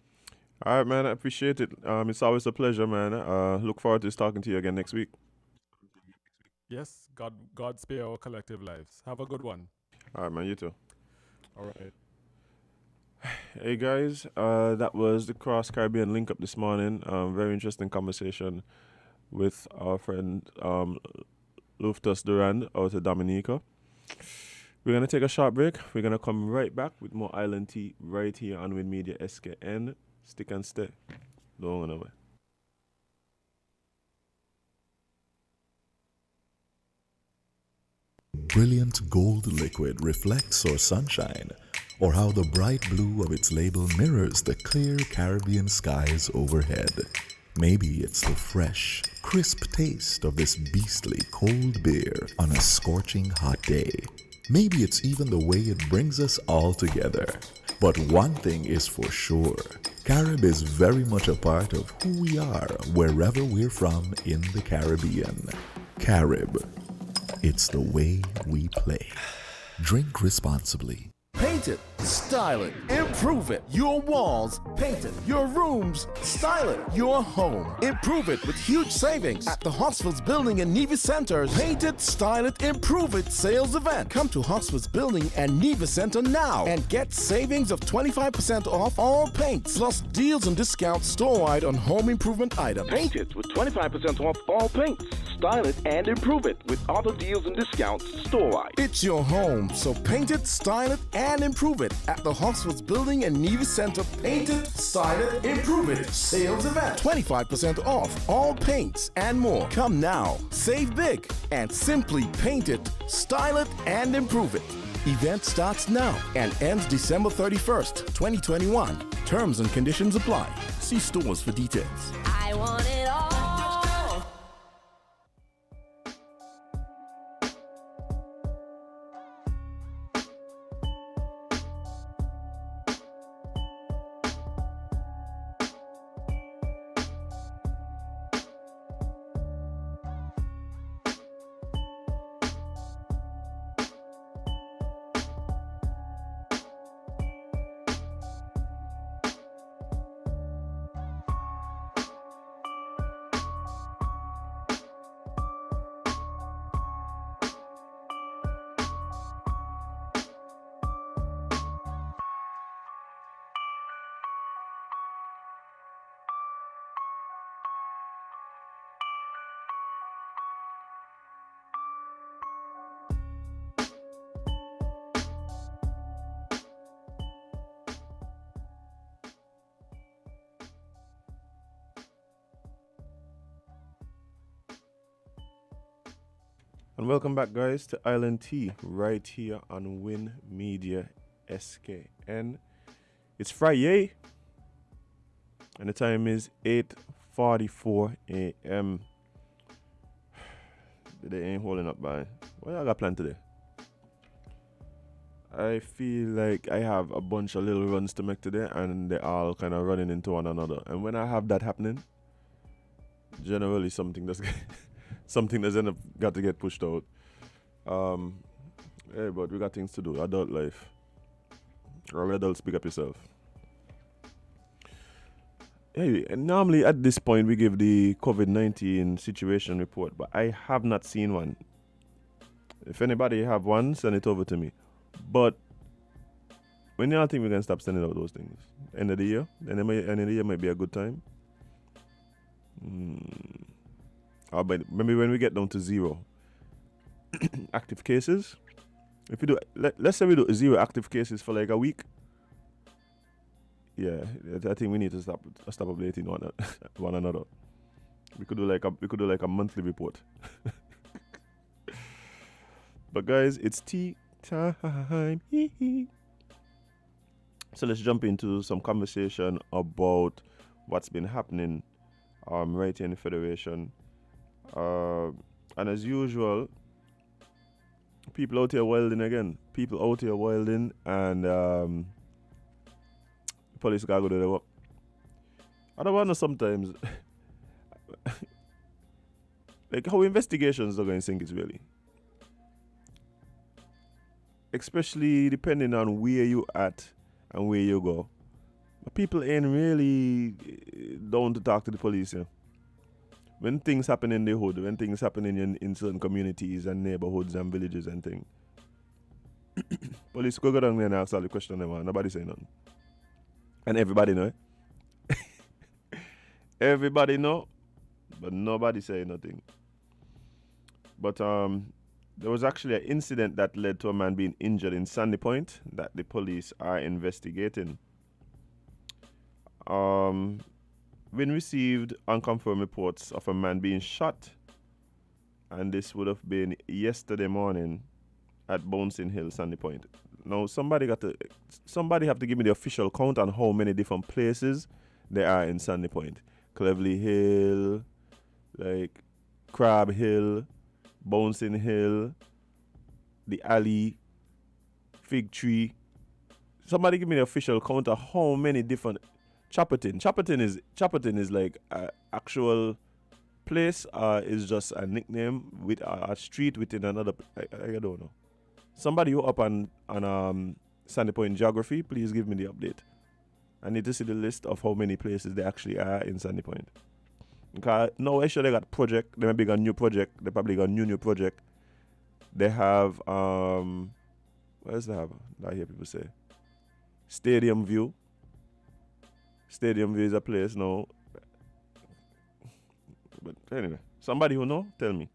All right, man. I appreciate it. It's always a pleasure, man. Look forward to talking to you again next week. Yes, God spare our collective lives. Have a good one. All right, man. You too. All right. Hey guys, that was the Cross Caribbean link up this morning. Very interesting conversation with our friend Luftus Durand out of Dominica. We're gonna take a short break. We're gonna come right back with more Island Tea right here on Win Media SKN. Stick and stay. Don't go away. Brilliant gold liquid reflects or sunshine, or how the bright blue of its label mirrors the clear Caribbean skies overhead. Maybe it's the fresh, crisp taste of this beastly cold beer on a scorching hot day. Maybe it's even the way it brings us all together. But one thing is for sure, Carib is very much a part of who we are wherever we're from in the Caribbean. Carib. It's the way we play. Drink responsibly. Paint it, style it, improve it. Your walls, paint it. Your rooms, style it. Your home, improve it with huge savings at the Hotsford's Building and Nevis Center's Paint It, Style It, Improve It sales event. Come to Hotsford's Building and Nevis Center now and get savings of 25% off all paints, plus deals and discounts store-wide on home improvement items. Paint it with 25% off all paints. Style it and improve it with other deals and discounts store-wide. It's your home, so paint it, style it, and improve it at the Hotsford's Building and Nevis Center. Paint it, style it, improve it sales event. 25% off all paints and more. Come now, save big, and simply paint it, style it, and improve it. Event starts now and ends December 31st, 2021. Terms and conditions apply. See stores for details. I want it all. And welcome back, guys, to Island Tea right here on Win Media SKN. It's Friday, and the time is 8:44 a.m. The day ain't holding up, man. What y'all got planned today? I feel like I have a bunch of little runs to make today, and they're all kind of running into one another. And when I have that happening, generally something that's end up got to get pushed out. Hey, but we got things to do. Adult life. Or adults, speak up yourself. Hey, and normally at this point we give the COVID-19 situation report, but I have not seen one. If anybody have one, send it over to me. But when y'all think we can stop sending out those things? End of the year? End of the year might be a good time. But maybe when we get down to 0 active cases, If you do, let's say we do 0 active cases for like a week. Yeah, I think we need to stop updating one another. We could do like a monthly report. But guys, it's tea time. So let's jump into some conversation about what's been happening right here in the Federation. And as usual, people out here wilding again. People out here wilding, and police gotta go to their work. I don't wonder sometimes, like how investigations are going to sink it really. Especially depending on where you at and where you go. But people ain't really down to talk to the police. Yeah. When things happen in the hood, when things happen in certain communities and neighborhoods and villages and things, police go down there and ask all the questions they want. Nobody say nothing. And everybody know. Everybody know, but nobody say nothing. But there was actually an incident that led to a man being injured in Sandy Point that the police are investigating. We received unconfirmed reports of a man being shot, and this would have been yesterday morning at Bouncing Hill, Sandy Point. Now, somebody have to give me the official count on how many different places there are in Sandy Point. Cleverly Hill, like Crab Hill, Bouncing Hill, the alley, Fig Tree. Somebody give me the official count of how many different. Chapperton is like an actual place, is just a nickname with a street within another. I don't know. Somebody who up on Sandy Point geography, please give me the update. I need to see the list of how many places there actually are in Sandy Point. Because now I sure they got project. They maybe got a new project. They probably got a new project. They have what else they have? I hear people say Stadium View. Stadium View is a place now. But anyway, somebody who know, tell me.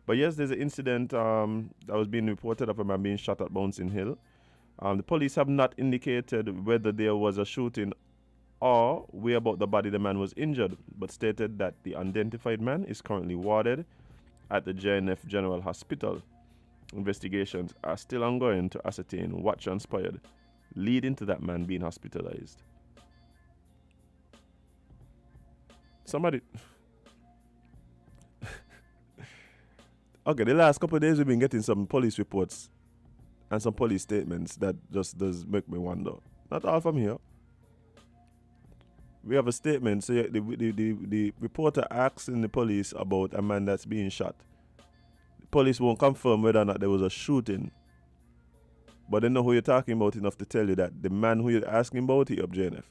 But yes, there's an incident that was being reported of a man being shot at Bouncing Hill. The police have not indicated whether there was a shooting or where about the body the man was injured, but stated that the unidentified man is currently warded at the JNF General Hospital. Investigations are still ongoing to ascertain what transpired, leading to that man being hospitalized. Somebody... Okay, the last couple of days we've been getting some police reports and some police statements that just does make me wonder. Not all from here. We have a statement, so the reporter asks in the police about a man that's being shot. The police won't confirm whether or not there was a shooting. But they know who you're talking about enough to tell you that the man who you're asking about, he up JNF.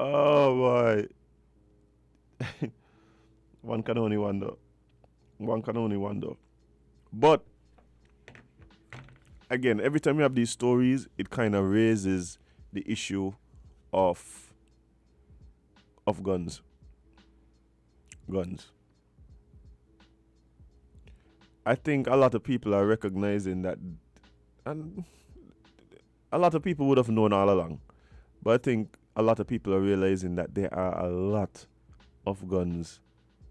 Oh boy. One can only wonder. But again, every time we have these stories, it kind of raises the issue of guns. I think a lot of people are recognizing that, and a lot of people would have known all along, but I think a lot of people are realizing that there are a lot of guns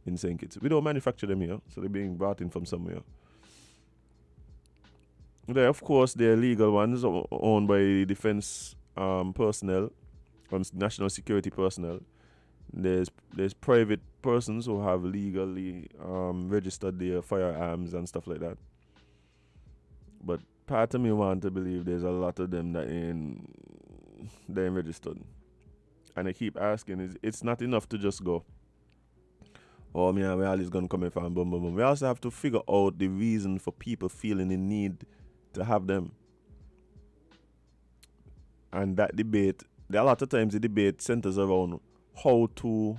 in St. Kitts. We don't manufacture them here, so they're being brought in from somewhere. Of course, they're legal ones owned by defense personnel, national security personnel. There's private persons who have legally registered their firearms and stuff like that. But part of me want to believe there's a lot of them that ain't registered. And I keep asking, it's not enough to just go, oh man, where all this gun coming from, boom, boom, boom. We also have to figure out the reason for people feeling the need to have them. And that debate, a lot of times the debate centers around how to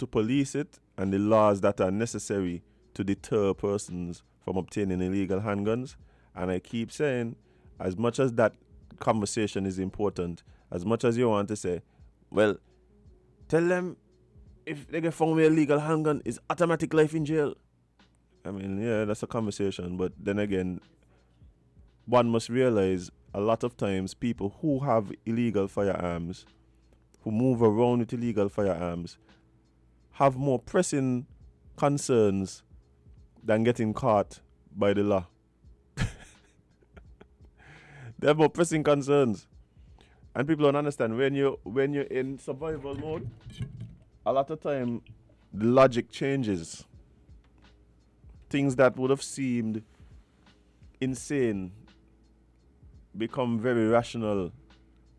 police it and the laws that are necessary to deter persons from obtaining illegal handguns. And I keep saying, as much as that conversation is important, as much as you want to say, well, Tell them if they get found with a illegal handgun, it's automatic life in jail. I mean, yeah, that's a conversation. But then again, one must realize a lot of times people who have illegal firearms, who move around with illegal firearms, have more pressing concerns than getting caught by the law. They have more pressing concerns. And people don't understand when you're in survival mode, a lot of time the logic changes. Things that would have seemed insane become very rational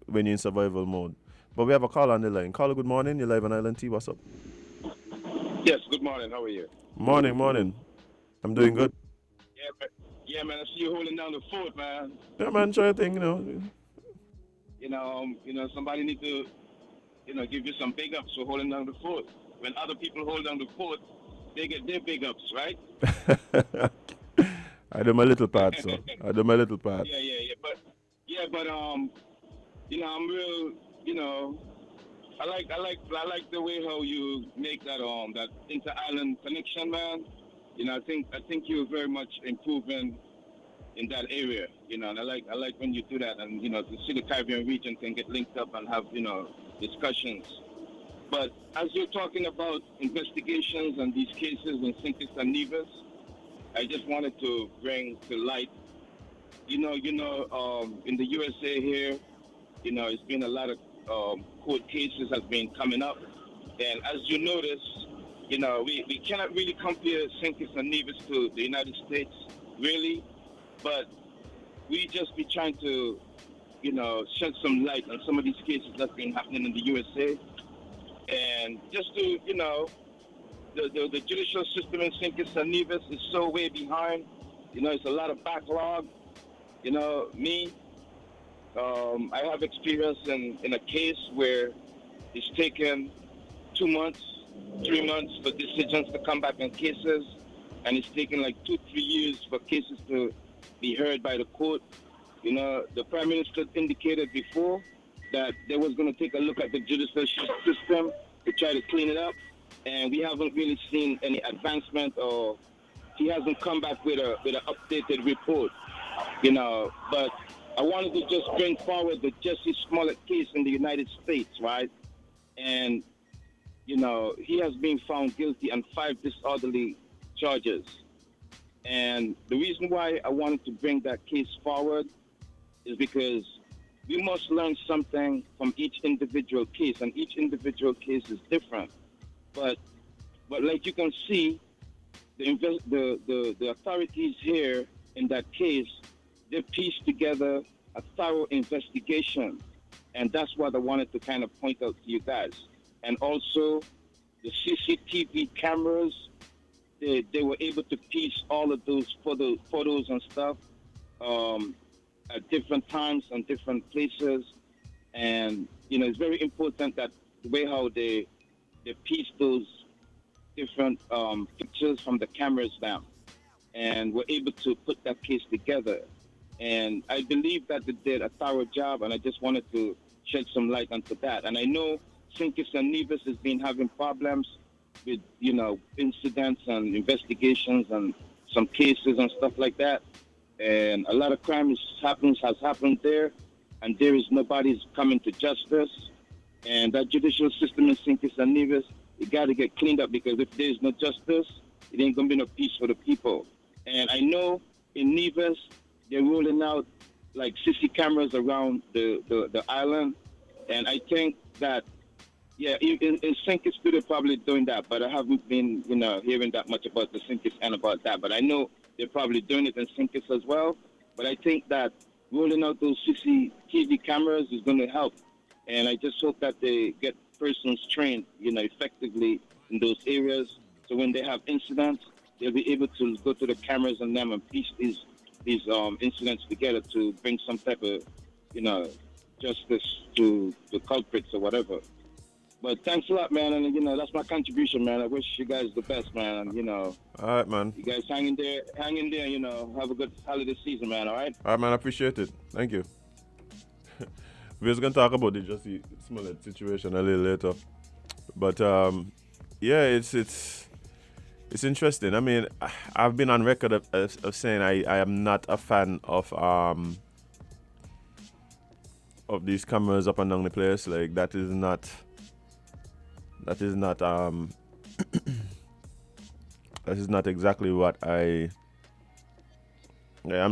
when you're in survival mode. But we have a call on the line. Caller, good morning. You're live on Island T. What's up? Yes, good morning. How are you? Morning. I'm doing good. Yeah, man. I see you holding down the fort, man. Yeah, man, try a thing, Somebody need to, give you some big ups for holding down the fort. When other people hold down the fort, they get their big ups, right? I do my little part, so. I do my little part. But I'm real, I like the way how you make that that inter-island connection, man. I think you're very much improving in that area, and I like when you do that, and to see the Caribbean region can get linked up and have discussions. But as you're talking about investigations and these cases in Sincus and Nevis, I just wanted to bring to light, in the USA here, it's been a lot of court cases has been coming up, and as you notice, we cannot really compare Sincus and Nevis to the United States, really, but we just be trying to, shed some light on some of these cases that's been happening in the USA, and just to, the judicial system in Sincus and Nevis is so way behind. It's a lot of backlog. I have experience in a case where it's taken 2 months, 3 months for decisions to come back on cases, and it's taken like 2-3 years for cases to be heard by the court. The Prime Minister indicated before that they was going to take a look at the judicial system to try to clean it up, and we haven't really seen any advancement, or he hasn't come back with an updated report. But I wanted to just bring forward the Jesse Smollett case in the United States, right? And, he has been found guilty on 5 disorderly charges. And the reason why I wanted to bring that case forward is because we must learn something from each individual case, and each individual case is different. But like you can see, the authorities here in that case, they pieced together a thorough investigation, and that's what I wanted to kind of point out to you guys. And also, the CCTV cameras, they were able to piece all of those photos and stuff at different times and different places. And, it's very important that the way how they piece those different pictures from the cameras down, and were able to put that case together. And I believe that they did a thorough job, and I just wanted to shed some light onto that. And I know Sincus and Nevis has been having problems with, incidents and investigations and some cases and stuff like that. And a lot of crime has happened there, and there is nobody's coming to justice. And that judicial system in Sincus and Nevis, it got to get cleaned up, because if there's no justice, it ain't going to be no peace for the people. And I know in Nevis, they're rolling out like 60 cameras around the island. And I think that, in Sincus too, they're probably doing that, but I haven't been, hearing that much about the Sincus and about that. But I know they're probably doing it in Sincus as well. But I think that rolling out those CCTV cameras is going to help. And I just hope that they get persons trained, effectively in those areas. So when they have incidents, they'll be able to go to the cameras and them and piece these incidents together to bring some type of, justice to the culprits or whatever. But thanks a lot, man, and that's my contribution, man. I wish you guys the best, man. All right, man. You guys hang in there. Have a good holiday season, man. All right. All right, man. I appreciate it. Thank you. We're just gonna talk about the Jussie Smollett situation a little later. But yeah, it's interesting. I mean, I've been on record of saying I am not a fan of these cameras up and down the place. Like that is not that is not exactly what I'm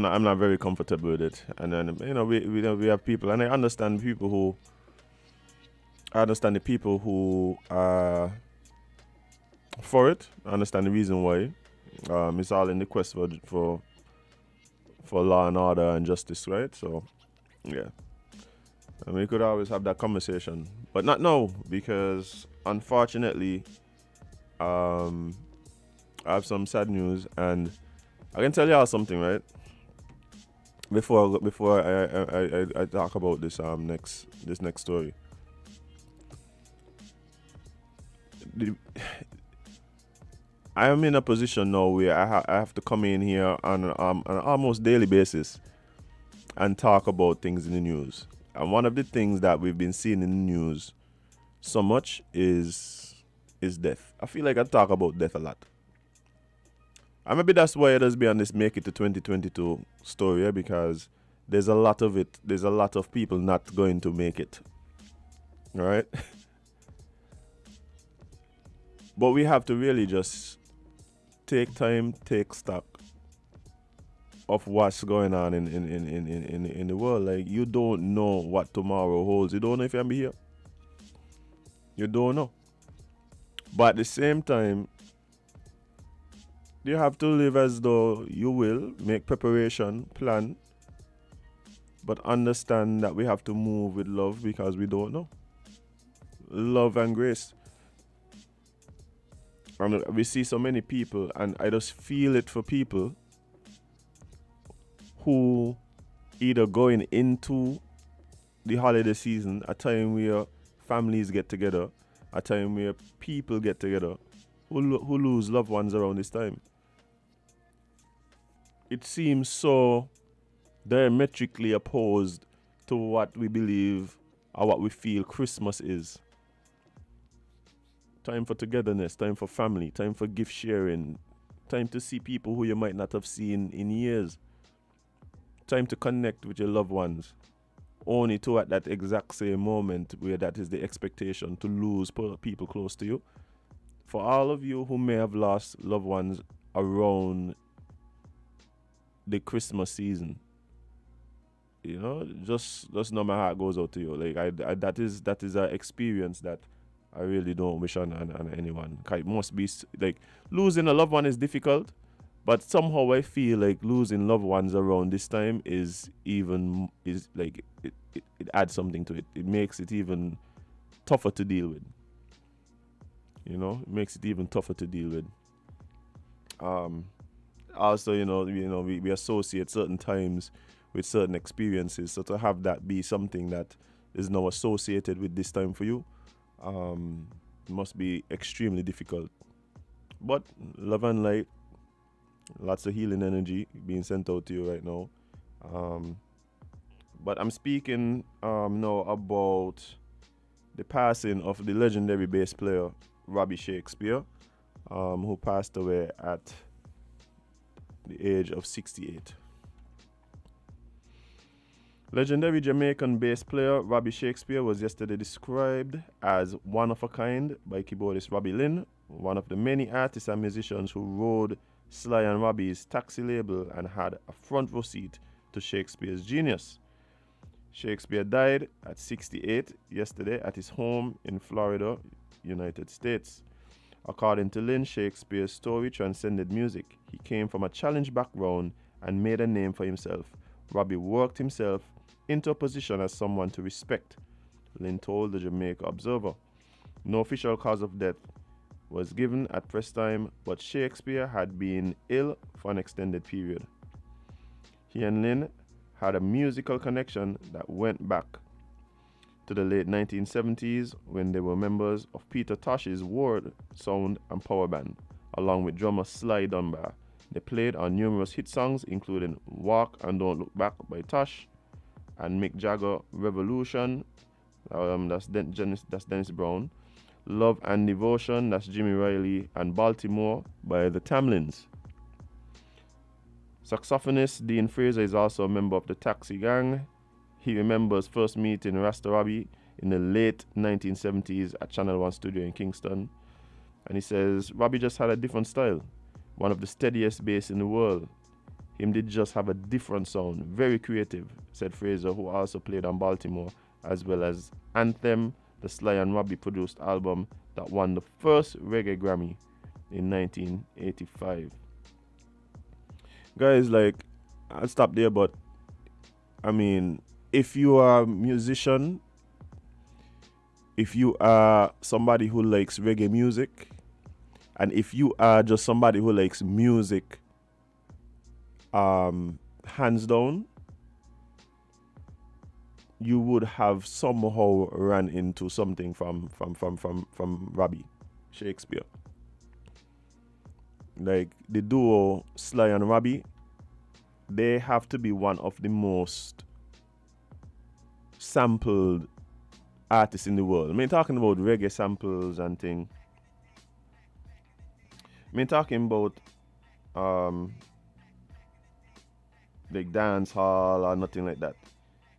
not very comfortable with it. And then we have people, and I understand the people who are for it. I understand the reason why. It's all in the quest for law and order and justice, right? So yeah. And we could always have that conversation, but not now, because unfortunately, I have some sad news, and I can tell y'all something, right? Before I talk about this next story. I am in a position now where I have to come in here on an almost daily basis and talk about things in the news. And one of the things that we've been seeing in the news so much is death. I feel like I talk about death a lot. And maybe that's why it has been on this Make It to 2022 story, because there's a lot of it. There's a lot of people not going to make it. All right? But we have to really just take time, take stock of what's going on in the world. Like, you don't know what tomorrow holds. You don't know if you'll be here. You don't know. But at the same time, you have to live as though you will, make preparation, plan, but understand that we have to move with love, because we don't know. Love and grace. And we see so many people, and I just feel it for people who either going into the holiday season, a time where families get together, a time where people get together, who lose loved ones around this time. It seems so diametrically opposed to what we believe or what we feel Christmas is. Time for togetherness, time for family, time for gift sharing, time to see people who you might not have seen in years. Time to connect with your loved ones, only to at that exact same moment where that is the expectation, to lose people close to you. For all of you who may have lost loved ones around the Christmas season, just know my heart goes out to you. Like I that is an experience that I really don't wish on anyone. It must be like, losing a loved one is difficult. But somehow I feel like losing loved ones around this time is like it adds something to it. It makes it even tougher to deal with. It makes it even tougher to deal with. Also, we associate certain times with certain experiences. So to have that be something that is now associated with this time for you, must be extremely difficult. But love and light. Lots of healing energy being sent out to you right now. But I'm speaking now about the passing of the legendary bass player Robbie Shakespeare, who passed away at the age of 68. Legendary Jamaican bass player Robbie Shakespeare was yesterday described as one of a kind by keyboardist Robbie Lynn, one of the many artists and musicians who rode Sly and Robbie's Taxi label and had a front row seat to Shakespeare's genius. Shakespeare died at 68 yesterday at his home in Florida, United States. According to Lynn, Shakespeare's story transcended music. He came from a challenged background and made a name for himself. Robbie worked himself into a position as someone to respect, Lynn told the Jamaica Observer. No official cause of death was given at press time, but Shakespeare had been ill for an extended period. He and Lynn had a musical connection that went back to the late 1970s when they were members of Peter Tosh's Ward Sound and Power Band, along with drummer Sly Dunbar. They played on numerous hit songs, including Walk and Don't Look Back by Tosh and Mick Jagger Revolution, that's Dennis Brown, Love and Devotion, that's Jimmy Riley, and Baltimore by the Tamlins. Saxophonist Dean Fraser is also a member of the Taxi Gang. He remembers first meeting Rasta Robbie in the late 1970s at Channel 1 studio in Kingston. And he says, Robbie just had a different style, one of the steadiest bass in the world. Him did just have a different sound, very creative, said Fraser, who also played on Baltimore, as well as Anthem, the Sly and Robbie produced album that won the first reggae Grammy in 1985. Guys, like, I'll stop there, but I mean, if you are a musician, if you are somebody who likes reggae music, and if you are just somebody who likes music, hands down, you would have somehow run into something from Robbie Shakespeare. Like the duo Sly and Robbie, they have to be one of the most sampled artists in the world. I mean, talking about reggae samples and thing. I mean, talking about like dance hall or nothing like that.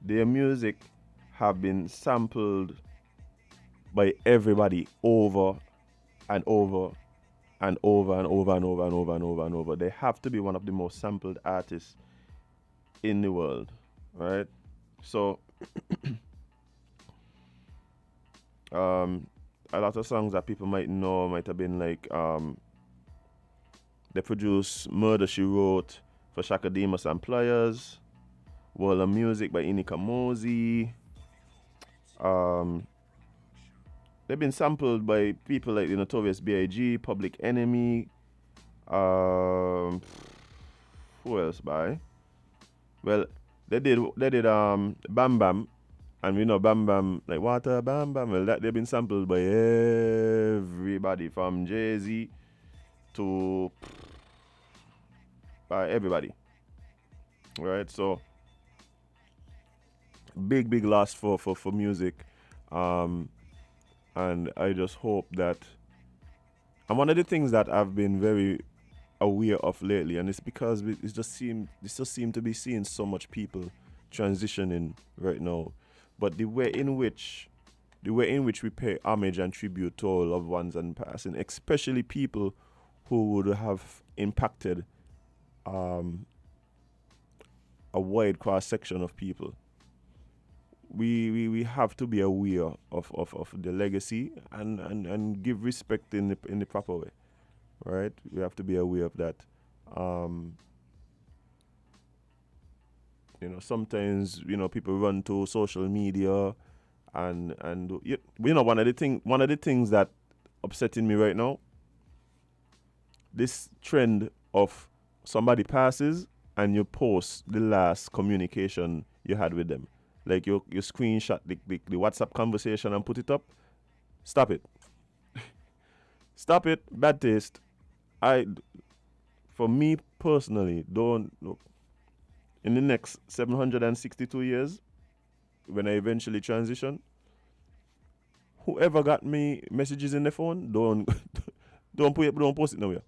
Their music have been sampled by everybody over and over and over and over and over and over and over and over. They have to be one of the most sampled artists in the world, right? So a lot of songs that people might know might have been like they produced Murder She Wrote for Shaka Demus and Pliers, World of Music by Inika Mosey. They've been sampled by people like the Notorious B.I.G., Public Enemy. Who else by? Well, they did Bam Bam, and we know Bam Bam like Water Bam Bam. Well, that they've been sampled by everybody from Jay-Z to by everybody. Right? So big loss for music. And I just hope that, and one of the things that I've been very aware of lately, and it's because it just seem to be seeing so much people transitioning right now, but the way in which we pay homage and tribute to our loved ones and passing, especially people who would have impacted a wide cross section of people. We have to be aware of the legacy and give respect in the proper way, right? We have to be aware of that. Sometimes people run to social media and one of the things that upsetting me right now, this trend of somebody passes and you post the last communication you had with them. Like you screenshot the WhatsApp conversation and put it up. Stop it. Stop it. Bad taste. For me personally, don't look. In the next 762 years, when I eventually transition, whoever got me messages in the phone, don't post it nowhere.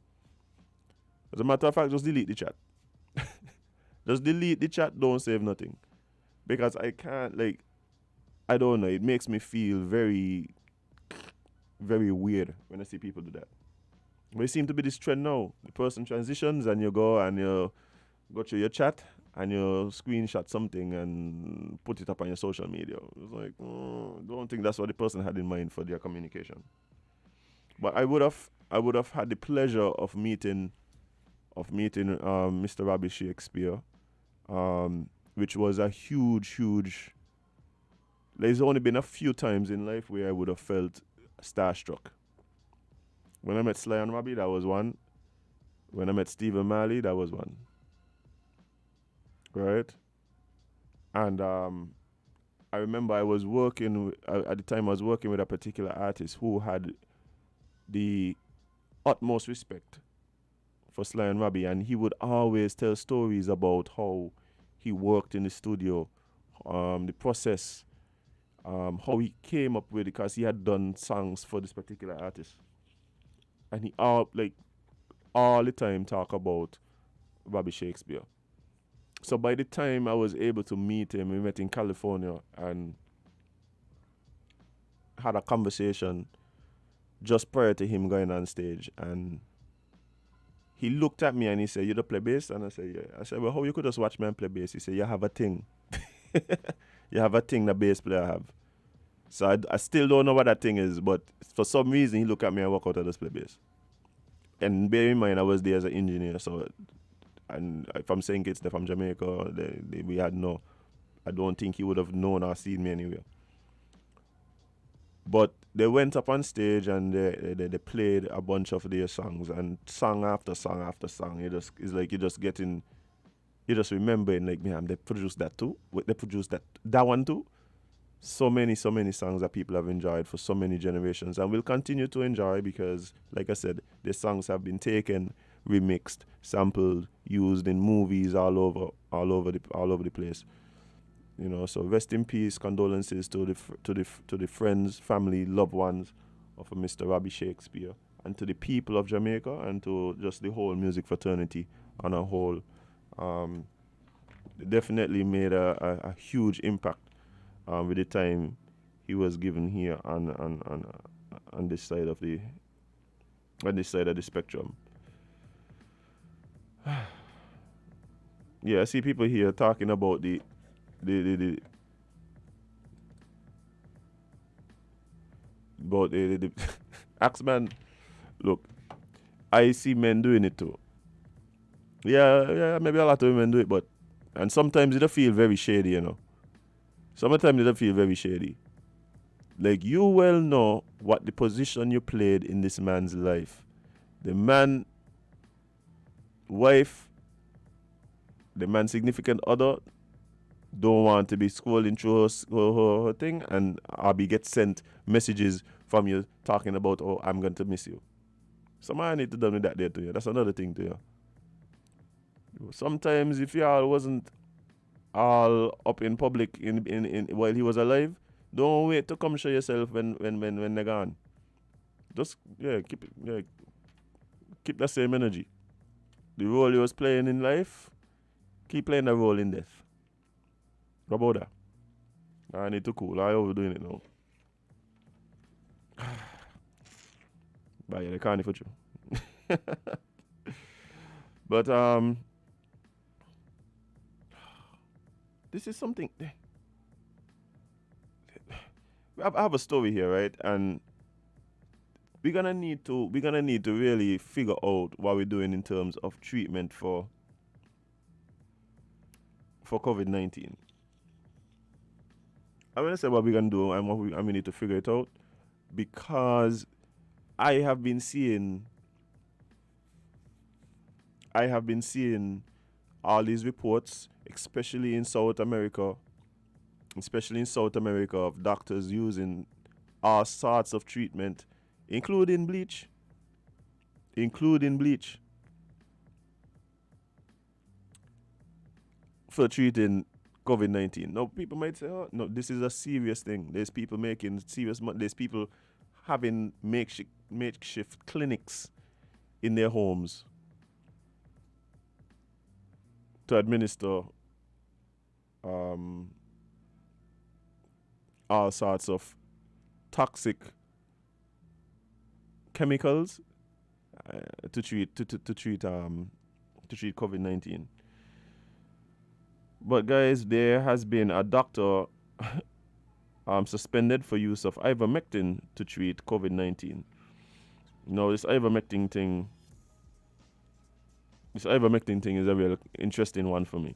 As a matter of fact, just delete the chat. Just delete the chat. Don't save nothing. Because I can't, I don't know, it makes me feel very, very weird when I see people do that. But it seems to be this trend now. The person transitions and you go through your chat and you screenshot something and put it up on your social media. It's like, don't think that's what the person had in mind for their communication. But I would have had the pleasure of meeting Mr. Robbie Shakespeare. Which was a huge. There's only been a few times in life where I would have felt starstruck. When I met Sly and Robbie, that was one. When I met Stephen Marley, that was one. Right? And I remember I was working, at the time I was working with a particular artist who had the utmost respect for Sly and Robbie, and he would always tell stories about how he worked in the studio, the process, how he came up with it, because he had done songs for this particular artist. And he all the time talk about Bobby Shakespeare. So by the time I was able to meet him, we met in California and had a conversation just prior to him going on stage. And he looked at me and he said, "You don't play bass?" And I said, "Yeah." I said, "Well, how you could just watch me and play bass?" He said, "You have a thing." You have a thing that bass player have. So I still don't know what that thing is, but for some reason he looked at me and walked out and just play bass. And bear in mind, I was there as an engineer, so, and if I'm saying kids, they're from Jamaica, we had no, I don't think he would have known or seen me anywhere. But they went up on stage and they played a bunch of their songs, and song after song after song, it's like you're just remembering, like, man, they produced that too. They produced that one too. So many songs that people have enjoyed for so many generations, and will continue to enjoy because, like I said, the songs have been taken, remixed, sampled, used in movies all over the place. You know, so rest in peace, condolences to the friends, family, loved ones of Mr. Robbie Shakespeare, and to the people of Jamaica, and to just the whole music fraternity on a whole. It definitely made a huge impact with the time he was given here on this side of the spectrum. Yeah, I see people here talking about the Axeman. Look, I see men doing it too. Yeah, maybe a lot of women do it, and sometimes it feel very shady, you know. Sometimes it feel very shady. Like, you well know what the position you played in this man's life. The man, wife, the man's significant other don't want to be scrolling through her thing, and Abby gets sent messages from you talking about, "Oh, I'm going to miss you." Somebody need to do with that there to you. That's another thing to you. Sometimes if y'all wasn't all up in public in while he was alive, don't wait to come show yourself when they're gone. Just keep that same energy. The role you was playing in life, keep playing that role in death. What about that? I need to cool. I overdoing it now. But yeah, they can't for you. But this is something. I have a story here, right? And we're gonna need to really figure out what we're doing in terms of treatment for COVID-19. I'm gonna say what we're gonna do and we need to figure it out, because I have been seeing all these reports, especially in South America, of doctors using all sorts of treatment, including bleach, for treating COVID-19. Now, people might say, "Oh, no, this is a serious thing." There's people making serious money. There's people having makeshift clinics in their homes to administer all sorts of toxic chemicals to treat COVID-19. But guys, there has been a doctor suspended for use of ivermectin to treat COVID-19. Now, this ivermectin thing is a real interesting one for me,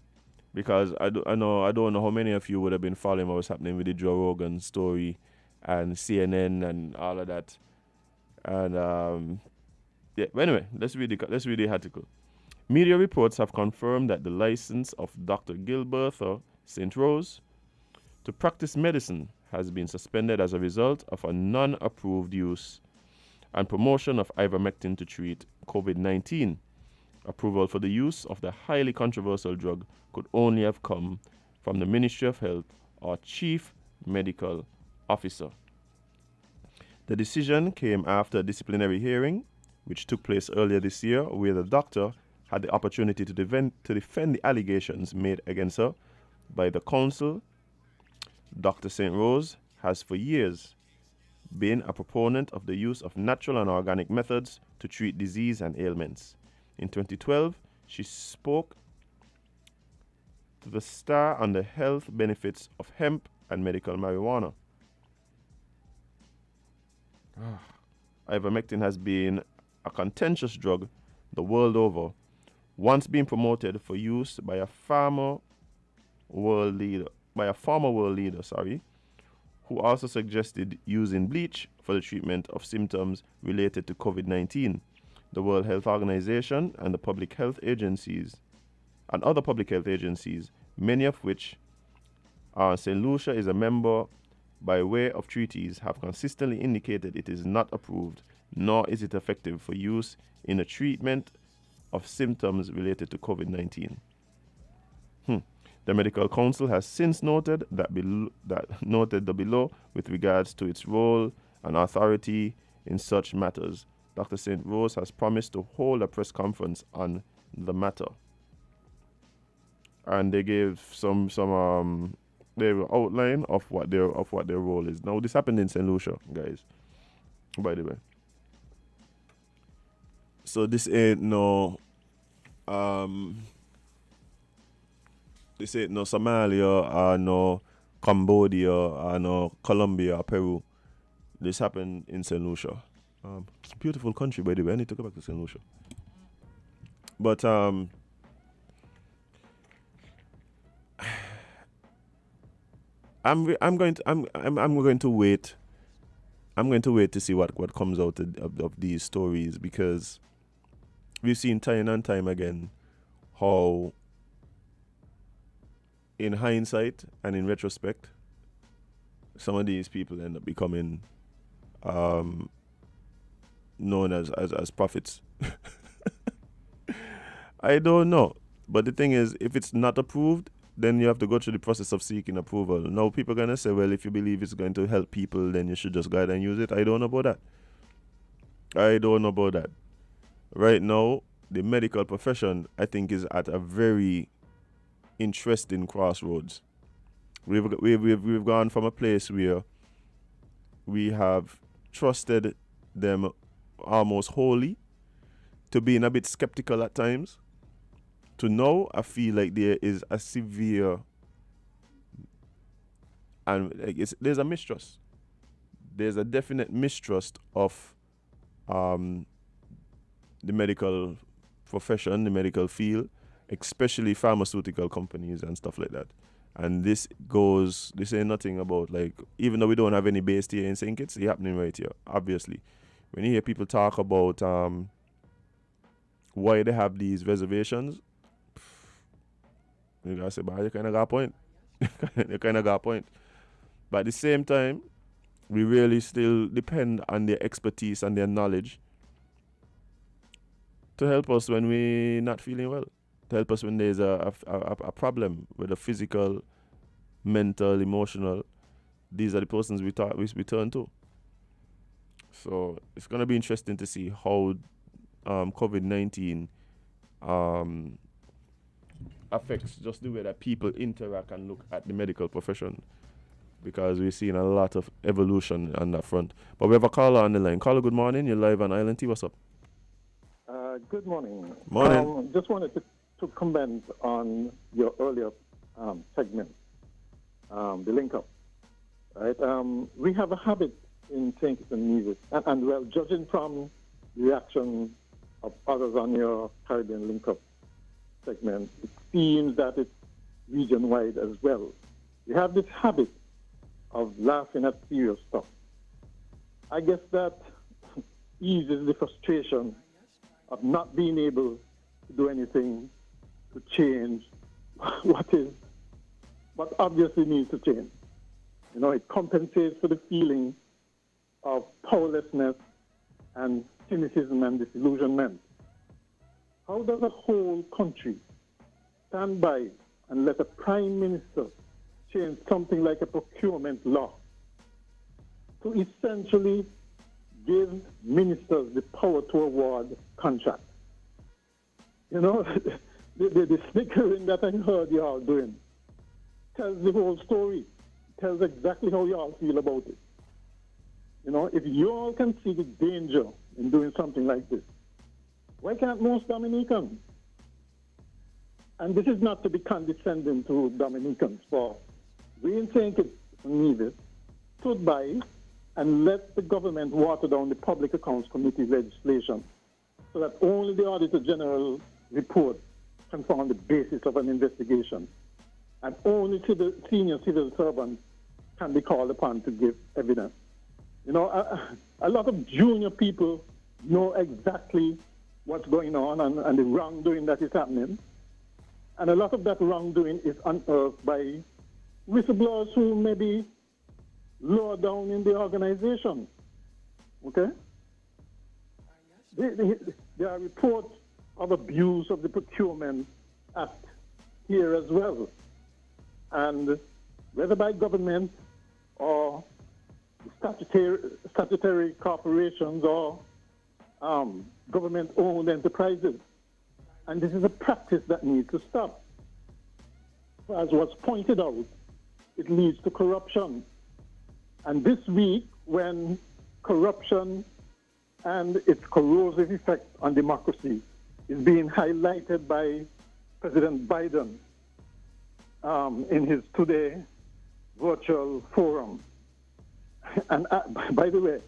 because I don't know how many of you would have been following what was happening with the Joe Rogan story and CNN and all of that. And but anyway, let's read the article. Media reports have confirmed that the license of Dr. Gilbertha St. Rose to practice medicine has been suspended as a result of a non-approved use and promotion of ivermectin to treat COVID-19. Approval for the use of the highly controversial drug could only have come from the Ministry of Health or Chief Medical officer. The decision came after a disciplinary hearing, which took place earlier this year, where the doctor had the opportunity to defend the allegations made against her by the council. Dr. St. Rose has for years been a proponent of the use of natural and organic methods to treat disease and ailments. In 2012, she spoke to the Star on the health benefits of hemp and medical marijuana. Ivermectin has been a contentious drug the world over, once being promoted for use by a former world leader, who also suggested using bleach for the treatment of symptoms related to COVID-19. The World Health Organization and the public health agencies, and other public health agencies, many of which St. Lucia is a member by way of treaties, have consistently indicated it is not approved, nor is it effective for use in the treatment of symptoms related to COVID-19. The Medical Council has since noted noted the below with regards to its role and authority in such matters. Dr. St. Rose has promised to hold a press conference on the matter. And they gave some outline of what their role is. Now this happened in St. Lucia, guys. By the way. So this ain't no Somalia or no Cambodia or no Colombia or Peru. This happened in St. Lucia. Beautiful country, by the way. I need to go back to St. Lucia. But I'm going to wait. I'm going to wait to see what comes out of these stories, because we've seen time and time again how, in hindsight and in retrospect, some of these people end up becoming known as prophets. I don't know. But the thing is, if it's not approved, then you have to go through the process of seeking approval. Now, people are going to say, well, if you believe it's going to help people, then you should just go ahead and use it. I don't know about that. Right now, the medical profession, I think, is at a very interesting crossroads. We've gone from a place where we have trusted them almost wholly to being a bit skeptical at times, to now I feel like there is a severe and there's a mistrust. There's a definite mistrust of the medical profession, the medical field, especially pharmaceutical companies and stuff like that. And this ain't nothing about, like, even though we don't have any base here in St. Kitts, it's happening right here, obviously. When you hear people talk about why they have these reservations, you gotta say, you kind of got a point. But at the same time, we really still depend on their expertise and their knowledge to help us when we're not feeling well, to help us when there's a problem, whether physical, mental, emotional. These are the persons we turn to. So it's going to be interesting to see how COVID-19 affects just the way that people interact and look at the medical profession, because we're seeing a lot of evolution on that front. But we have a caller on the line. Caller, good morning. You're live on Island T. What's up? Good morning. Morning. Just wanted to comment on your earlier segment, the link up. Right? We have a habit in St. Kitts and Nevis, and well, judging from the reaction of others on your Caribbean link up segment, it seems that it's region-wide as well. We have this habit of laughing at serious stuff. I guess that eases the frustration of not being able to do anything to change what obviously needs to change. You know, it compensates for the feeling of powerlessness and cynicism and disillusionment. How does a whole country stand by and let a prime minister change something like a procurement law to essentially give ministers the power to award contracts. You know, the snickering that I heard y'all doing tells the whole story, tells exactly how y'all feel about it. You know, if y'all can see the danger in doing something like this, why can't most Dominicans? And this is not to be condescending to Dominicans, for we in St. Kitts and Nevis stood by and let the government water down the Public Accounts Committee legislation so that only the Auditor General report can form the basis of an investigation. And only senior civil servants can be called upon to give evidence. You know, a lot of junior people know exactly what's going on and the wrongdoing that is happening. And a lot of that wrongdoing is unearthed by whistleblowers who may be lower down in the organization. Okay? There are reports of abuse of the Procurement Act here as well. And whether by government or statutory corporations or government-owned enterprises. And this is a practice that needs to stop. As was pointed out, it leads to corruption. And this week, when corruption and its corrosive effect on democracy is being highlighted by President Biden in his today virtual forum. And by the way,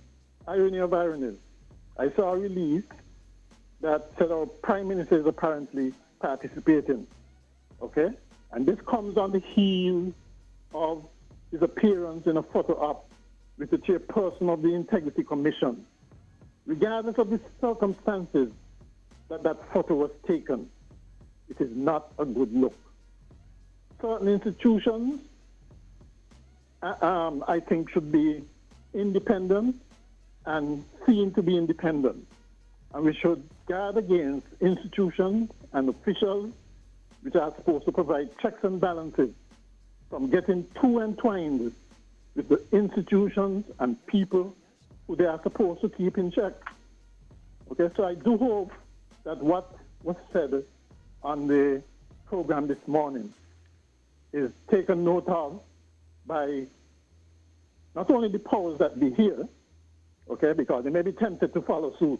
irony of ironies, I saw a release that said our Prime Minister is apparently participating, okay? And this comes on the heels of his appearance in a photo op with the chairperson of the Integrity Commission. Regardless of the circumstances that photo was taken, it is not a good look. Certain institutions, I think, should be independent and seen to be independent. And we should guard against institutions and officials which are supposed to provide checks and balances from getting too entwined with the institutions and people who they are supposed to keep in check. Okay, so I do hope that what was said on the program this morning is taken note of by not only the powers that be here, okay, because they may be tempted to follow suit,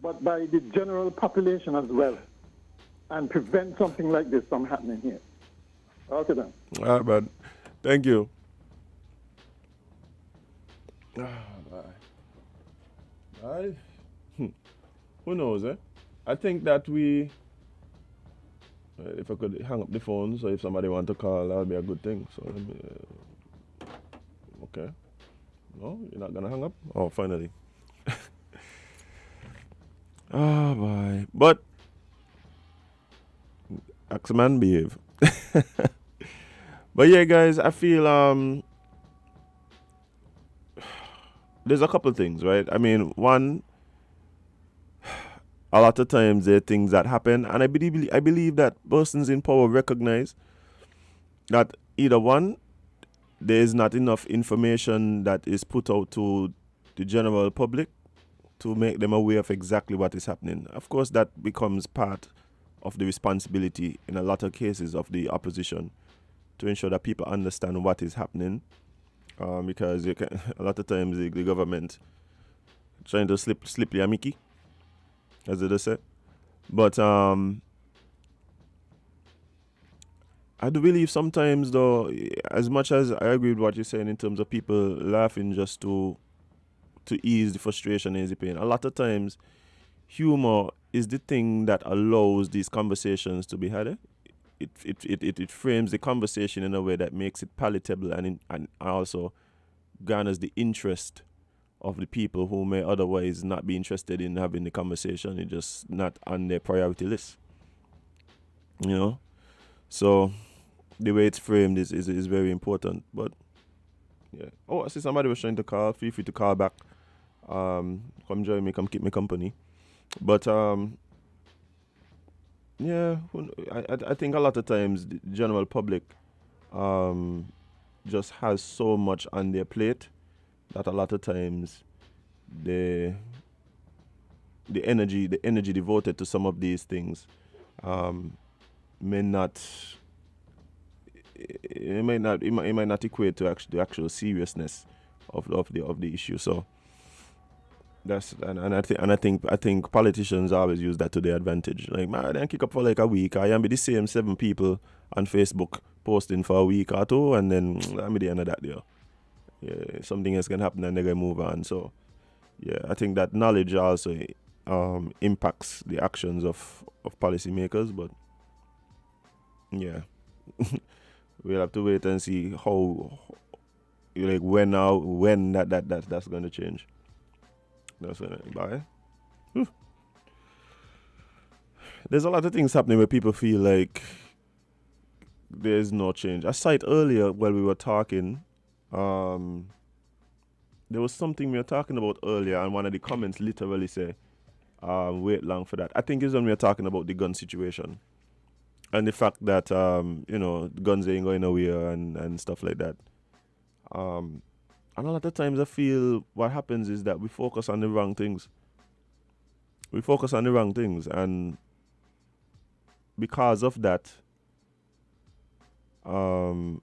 but by the general population as well, and prevent something like this from happening here. Okay, then. All right, bud. Thank you. Who knows, eh? I think that we, if I could hang up the phone, so if somebody want to call, that would be a good thing. So let me, okay. No, you're not gonna hang up? Oh, finally. Oh, boy. But, Axeman behave. But yeah, guys, I feel, there's a couple of things, right? I mean, one, a lot of times there are things that happen, and I believe that persons in power recognize that either one, there is not enough information that is put out to the general public to make them aware of exactly what is happening. Of course, that becomes part of the responsibility in a lot of cases of the opposition to ensure that people understand what is happening. Because a lot of times the government trying to slip your Mickey, as they say. But I do believe sometimes, though, as much as I agree with what you're saying in terms of people laughing just to ease the frustration and the pain, a lot of times humor is the thing that allows these conversations to be had. It frames the conversation in a way that makes it palatable and also garners the interest of the people who may otherwise not be interested in having the conversation. It's just not on their priority list. You know? So the way it's framed is very important. But yeah. Oh, I see somebody was trying to call. Feel free to call back. Come join me, come keep me company. But yeah, I think a lot of times the general public just has so much on their plate that a lot of times the energy devoted to some of these things may not it might not equate to the actual seriousness of the issue. So that's I think politicians always use that to their advantage. Like, man, I didn't kick up for like a week. I am be the same 7 people on Facebook posting for a week or two, and then I'm the end of that deal. Yeah, something else can happen and they're gonna move on. So yeah, I think that knowledge also impacts the actions of policymakers, but yeah. We'll have to wait and see how, like, when that's gonna change. That's gonna bye. There's a lot of things happening where people feel like there's no change. I said earlier while we were talking, there was something we were talking about earlier, and one of the comments literally say, wait long for that. I think it's when we were talking about the gun situation. And the fact that, guns ain't going nowhere and stuff like that. And a lot of times I feel what happens is that we focus on the wrong things. And because of that, you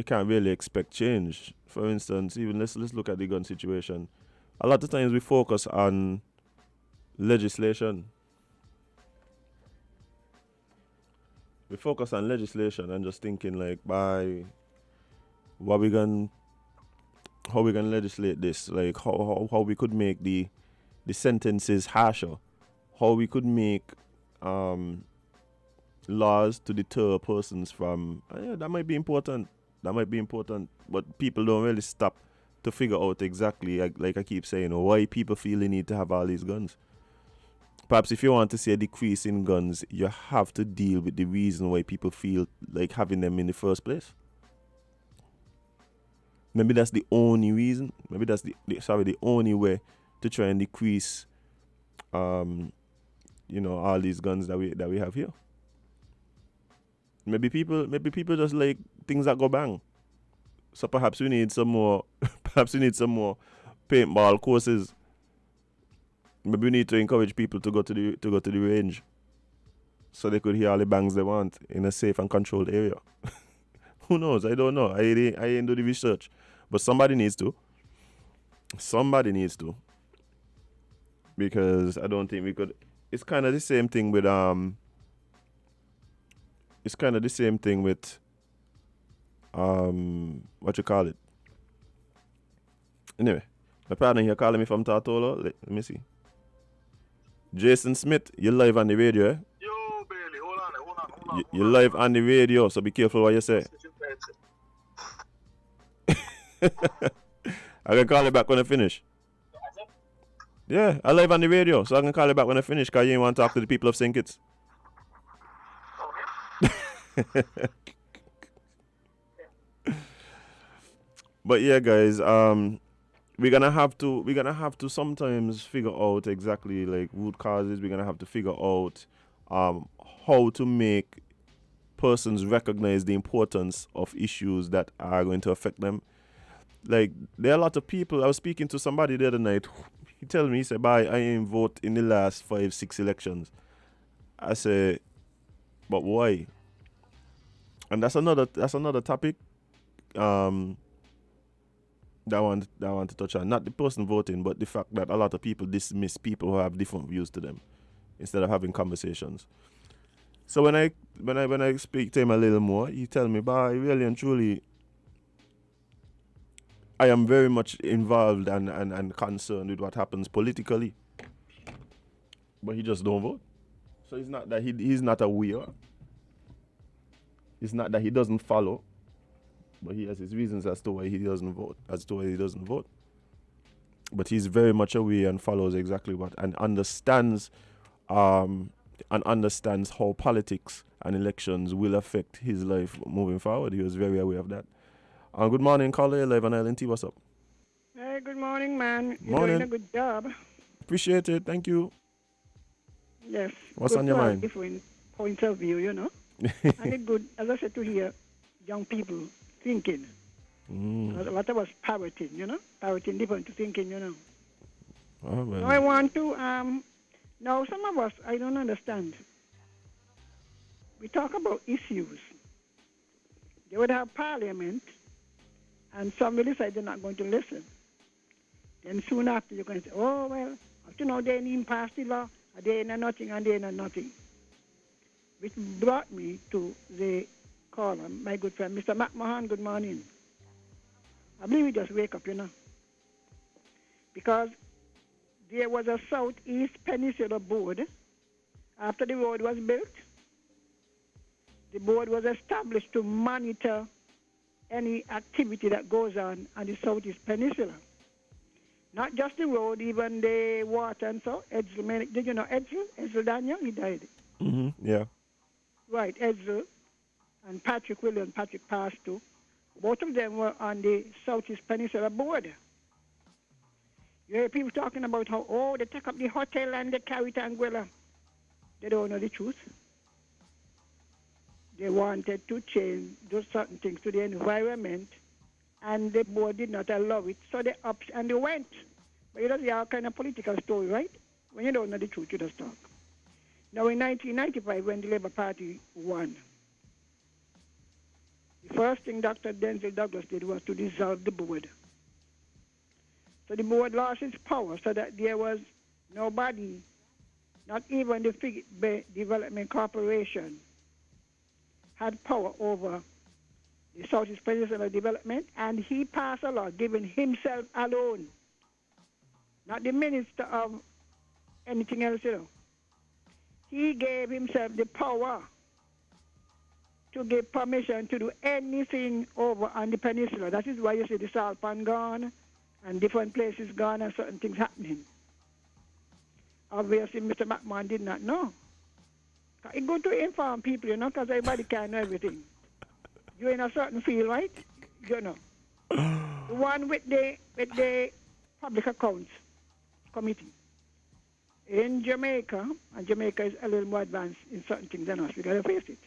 can't really expect change. For instance, even let's look at the gun situation. A lot of times we focus on legislation. We focus on legislation and just thinking like, how we gonna legislate this? Like how we could make the sentences harsher, how we could make laws to deter persons from that might be important, but people don't really stop to figure out exactly, like I keep saying, why people feel the need to have all these guns. Perhaps if you want to see a decrease in guns, you have to deal with the reason why people feel like having them in the first place. Maybe that's the only reason. Maybe that's the only way to try and decrease, all these guns that we have here. Maybe people just like things that go bang. So perhaps we need some more. Perhaps we need some more paintball courses. Maybe we need to encourage people to go to the range, so they could hear all the bangs they want in a safe and controlled area. Who knows? I don't know. I ain't do the research, but somebody needs to. Because I don't think we could. It's kind of the same thing with what you call it. Anyway, my partner here calling me from Tartolo. Let me see. Jason Smith, you're live on the radio, eh? Yo, Bailey, hold on. You're live on the radio, so be careful what you say. I can call you back when I finish. Yeah, I live on the radio, so I can call you back when I finish, because you ain't want to talk to the people of St. Kitts. Okay. But yeah, guys, we're gonna have to sometimes figure out exactly like root causes. We're gonna have to figure out how to make persons recognize the importance of issues that are going to affect them. Like, there are a lot of people. I was speaking to somebody the other night. He told me, he said, I ain't vote in the last 5-6 elections. I said, but why? And that's another topic that I want to touch on. Not the person voting, but the fact that a lot of people dismiss people who have different views to them instead of having conversations. So when I speak to him a little more, he tell me, really and truly, I am very much involved and concerned with what happens politically. But he just don't vote. So it's not that he's not aware. It's not that he doesn't follow. But he has his reasons as to why he doesn't vote. But he's very much aware and follows exactly what, and understands how politics and elections will affect his life moving forward. He was very aware of that. Good morning, caller, live on Island T. What's up? Hey, good morning, man. You're Morning. doing a good job. Appreciate it. Thank you. Yes. What's good on your to have mind? Different points of view, And it's good, as I said, to hear young people thinking. Because a lot of us parroting, parroting different thinking, Oh, well. Now I want to, now some of us, I don't understand. We talk about issues. They would have parliament, and some will decide they're not going to listen. Then soon after, you're going to say, oh, well, up to now, they didn't even pass the law, and they ain't nothing, and they ain't nothing. Which brought me to the caller, my good friend, Mr. McMahon, good morning. I believe we just wake up, because there was a Southeast Peninsula Board. After the road was built, the board was established to monitor any activity that goes on the Southeast Peninsula. Not just the road, even the water and so. Edsel, did you know Edsel? Edsel Daniel, he died. Yeah. Right, Edsel and Patrick Williams, Patrick passed too. Both of them were on the Southeast Peninsula Board. You hear people talking about how, they take up the hotel and they carry to Anguilla. They don't know the truth. They wanted to change those certain things to the environment, and the board did not allow it, so they upped and they went. But you see all kind of political story, right? When you don't know the truth, you just talk. Now in 1995, when the Labour Party won, the first thing Dr. Denzel Douglas did was to dissolve the board. So the board lost its power, so that there was nobody, not even the Frigate Bay Development Corporation, had power over the Southeast Peninsula Development, and he passed a law giving himself alone, not the minister of anything else, He gave himself the power to give permission to do anything over on the peninsula. That is why you see the salt pan gone and different places gone and certain things happening. Obviously, Mr. McMahon did not know. It's good to inform people, because everybody can't know everything. You're in a certain field, right? The one with the public accounts committee. In Jamaica, and Jamaica is a little more advanced in certain things than us, we got to face it.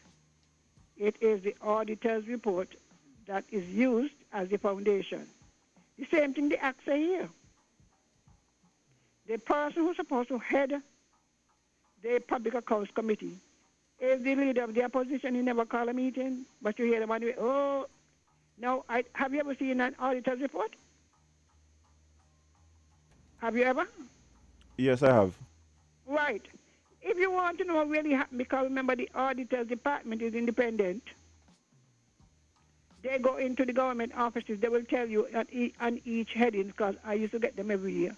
It is the auditor's report that is used as the foundation. The same thing the Act say here. The person who's supposed to head the Public Accounts Committee is the leader of the opposition. He never call a meeting, but you hear them anyway. Now, have you ever seen an auditor's report? Have you ever? Yes, I have. Right. If you want to know what really happened, because remember the auditor's department is independent, they go into the government offices, they will tell you on each heading, because I used to get them every year.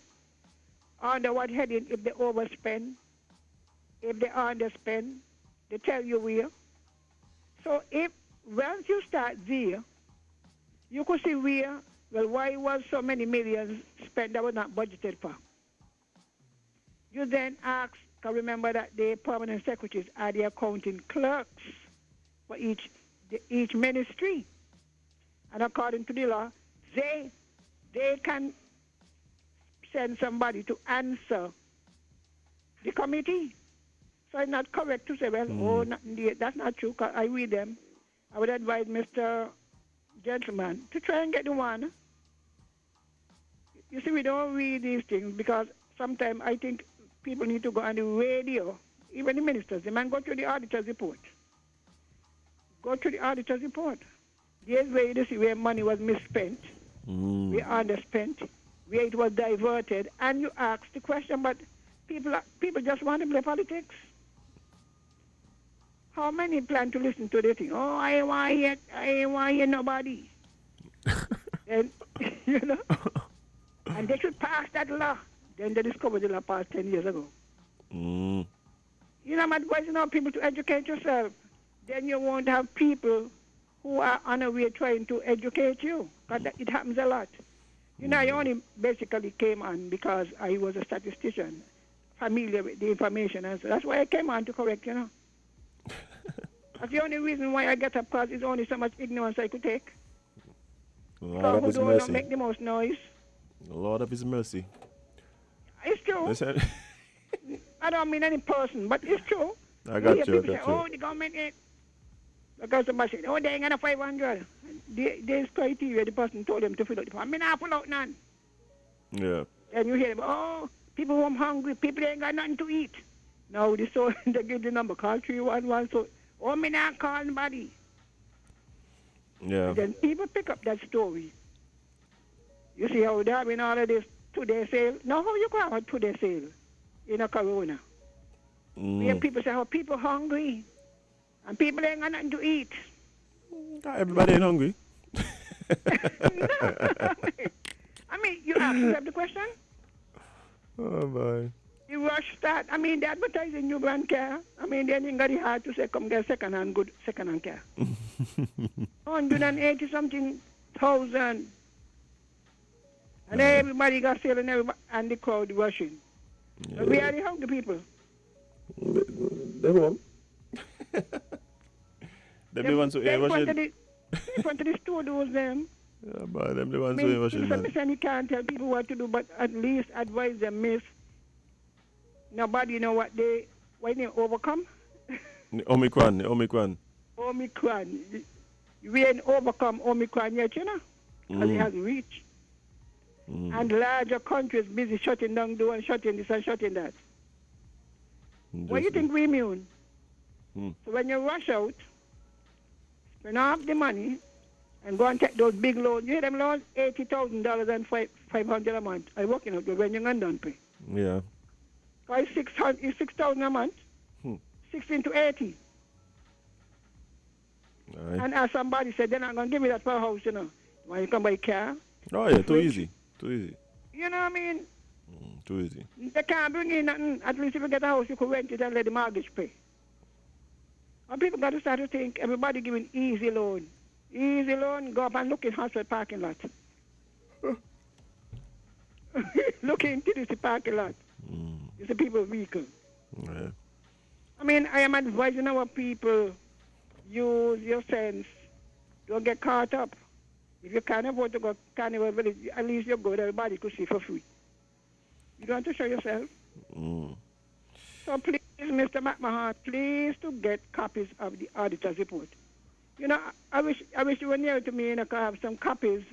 Under what heading, if they overspend, if they underspend, they tell you where. So if once you start there, you could see where, why was so many millions spent that was not budgeted for? You then ask, because remember that the permanent secretaries are the accounting clerks for each ministry. And according to the law, they can send somebody to answer the committee. So it's not correct to say, that's not true, because I read them. I would advise Mr. Gentleman to try and get the one. You see, we don't read these things because sometimes I think people need to go on the radio, even the ministers. The man go to the auditor's report. Go to the auditor's report. There's where you see where money was misspent, where underspent, where it was diverted, and you ask the question, but people just want to play politics. How many plan to listen to this thing? I ain't want to hear nobody. And, and they should pass that law. Then they discovered the law passed 10 years ago. I'm advising people to educate yourself. Then you won't have people who are unaware trying to educate you. Because it happens a lot. I only basically came on because I was a statistician, familiar with the information. And so that's why I came on to correct, That's the only reason why I get up, because it's only so much ignorance I could take. Lord of His don't mercy. make the most noise. Lord of His mercy. It's true. I don't mean any person, but it's true. I got you. People say, the government ain't. Because somebody said, oh, they ain't got a 500. There's criteria the person told them to fill out the form. I mean, I pull out none. Yeah. And you hear them, oh, people home hungry, people ain't got nothing to eat. Now, they give the number, call 311. So, oh, me not call anybody. Yeah. And then people pick up that story. You see how they're having all of this two-day sale? Now, how you call a two-day sale in a corona? Where people say, oh, people hungry. And people ain't got nothing to eat. Everybody ain't hungry. I mean, you ask yourself the question? Oh, boy. You rush start. I mean, they advertising new brand car. I mean, they ain't got the heart to say, come get good second-hand car. 180 something thousand. And everybody got sale and the crowd rushing. Yeah. But we are the hungry people. They won't. Them the ones who ain't rushing. In front of the store doors, them. Yeah, but them the ones who ain't rushing, man. You can't tell people what to do, but at least advise them, miss. Nobody know what they overcome. Omicron. Omicron. We ain't overcome Omicron yet, you know, because it hasn't reached. And larger countries busy shutting down door and shutting this and shutting that. What do you think we immune? So when you rush out, spend half the money and go and take those big loans. You hear them loans? $80,000 and $500 a month. I working out when you're done pay. Yeah. Because it's 6,000 a month. 16 to 80. Right. And as somebody said, they're not going to give me that for a house, you know. When you come buy a car. Oh, yeah, too easy. You know what I mean? Too easy. They can't bring in nothing. At least if you get a house, you could rent it and let the mortgage pay. And people got to start to think, everybody giving easy loan. Easy loan, go up and look in hospital parking lot. Look into this parking lot. It's a people's vehicle. Yeah. I mean, I am advising our people, use your sense. Don't get caught up. If you can't afford to go Carnival Village, at least you go there, everybody could see for free. You don't have to show yourself. So please, Mr. McMahon, please to get copies of the auditor's report. You know, I wish you were near to me and I could have some copies.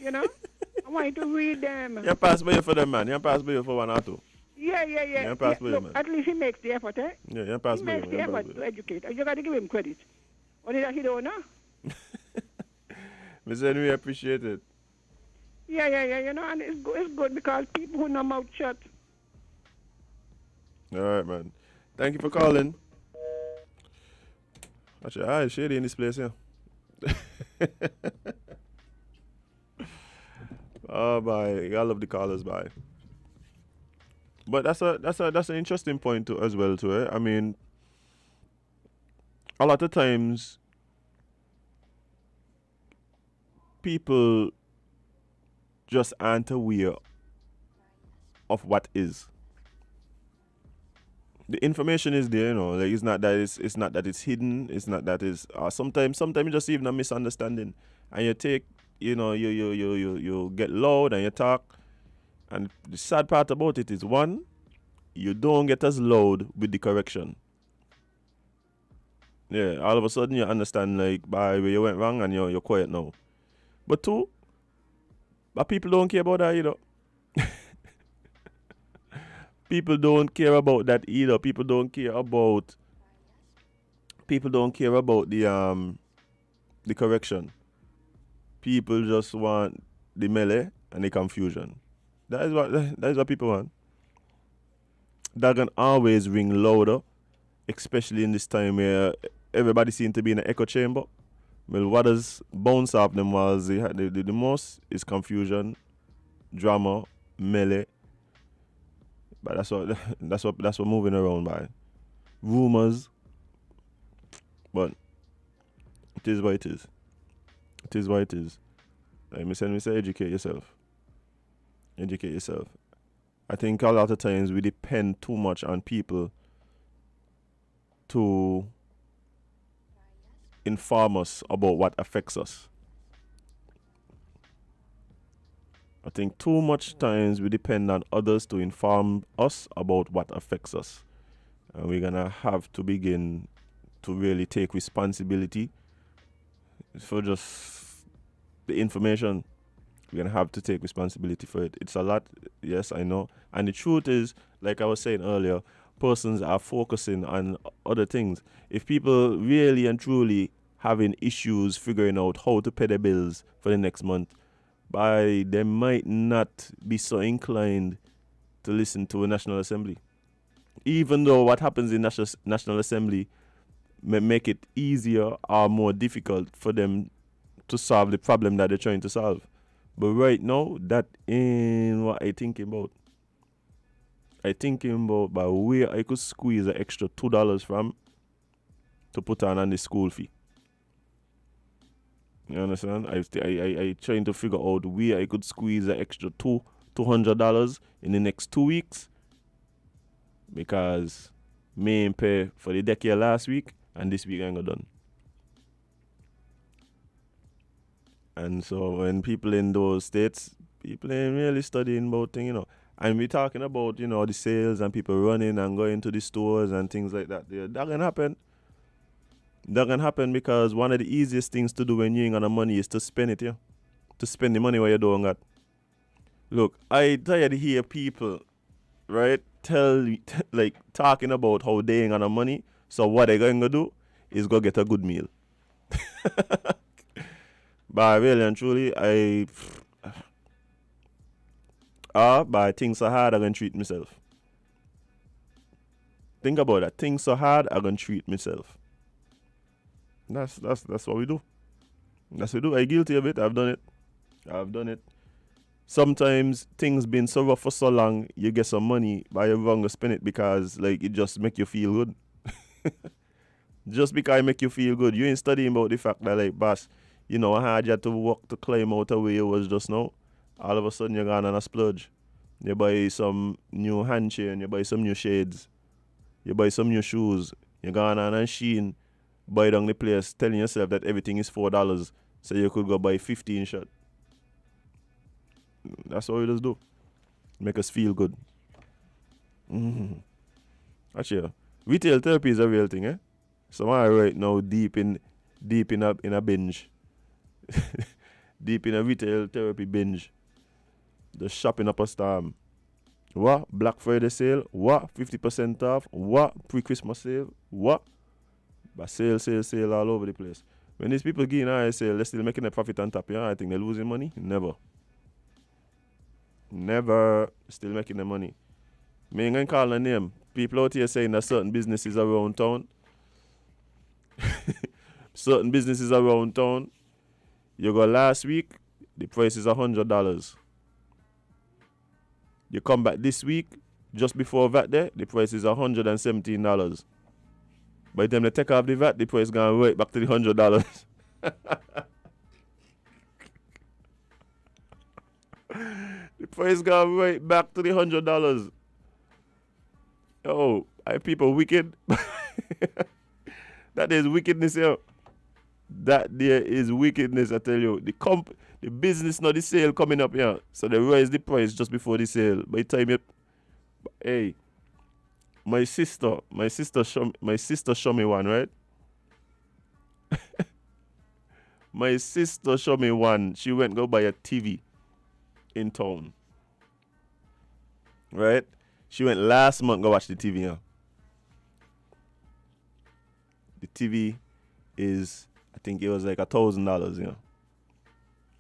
You know? I want you to read them. You pass by you for them, man. You pass by you for one or two. Yeah. You pass by you, man. At least he makes the effort, eh? Yeah, you pass he by you. He makes the effort to educate. You got to give him credit. Only that he don't know. Mr. we appreciate it. Yeah. You know, and it's good because people who know mouth shut. All right, man. Thank you for calling. Actually, it's shady in this place here. Oh, bye. I love the callers, bye. But that's an interesting point too, as well, too. Eh? I mean, a lot of times people just aren't aware of what is. The information is there, you know. Like it's not that it's hidden. It's not that it's sometimes just even a misunderstanding, and you take, you know, you get loud and you talk, and the sad part about it is one, you don't get as loud with the correction. Yeah, all of a sudden you understand like by where you went wrong and you're quiet now. But two, but people don't care about that either. People don't care about that either. People don't care about the correction. People just want the melee and the confusion. That is what people want. That can always ring louder, especially in this time where everybody seems to be in an echo chamber. Well, what does bounce off them was the most is confusion, drama, melee. But that's what moving around by. Rumors. But it is what it is. It is what it is. Like me say educate yourself. Educate yourself. I think a lot of times we depend too much on people to inform us about what affects us. I think too much times we depend on others to inform us about what affects us. And we're going to have to begin to really take responsibility for just the information. We're going to have to take responsibility for it. It's a lot, yes, I know. And the truth is, like I was saying earlier, persons are focusing on other things. If people really and truly having issues figuring out how to pay their bills for the next month, they might not be so inclined to listen to a National Assembly. Even though what happens in National Assembly may make it easier or more difficult for them to solve the problem that they're trying to solve. But right now, that ain't what I thinking about. I thinking about by where I could squeeze an extra $2 from to put on the school fee. You understand? I trying to figure out where I could squeeze an extra $200 in the next 2 weeks, because me ain't pay for the decade last week and this week I ain't got done. And so when people in those states, people ain't really studying about things, you know. And we're talking about, you know, the sales and people running and going to the stores and things like that. That can happen. That can happen because one of the easiest things to do when you ain't got no money is to spend it, yeah. To spend the money where you don't got. Look, I tired to hear people, right, talking about how they ain't got no money, so what they going to do is go get a good meal. But really and truly, by things so hard, I'm going to treat myself. Think about that. Things so hard, I'm going to treat myself. That's what we do. That's what we do. I'm guilty of it. I've done it. Sometimes things been so rough for so long, you get some money, but you're wrong to spend it because it just make you feel good. Just because it make you feel good. You ain't studying about the fact that boss, you know how hard you had to work to climb out of where you was just now. All of a sudden you're gone on a splurge. You buy some new hand chain, you buy some new shades, you buy some new shoes, you gone on a Shein, buy down the place, telling yourself that everything is $4, so you could go buy 15 shirts. That's what we just do. Make us feel good. Actually, retail therapy is a real thing, eh? So I right now deep in a binge. Deep in a retail therapy binge. The shopping up a storm. What? Black Friday sale? What? 50% off? What? Pre-Christmas sale? What? But sale all over the place. When these people getting high sale, they're still making a profit on top. Yeah, I think they're losing money. Never still making the money. Me ain't gonna call a name. People out here saying that certain businesses around town. You go last week, the price is $100. You come back this week, just before VAT there, the price is $117. By the time they take off the VAT, the price gone right back to the $100. The price gone right back to the $100. Oh, are people wicked? That is wickedness here. That there is wickedness, I tell you. The business, not the sale coming up here. So they raise the price just before the sale. By the time you... Hey, my sister show me one, right? My sister show me one. She went go buy a TV in town. Right? She went last month go watch the TV, yeah. The TV is, I think it was like $1,000, you know.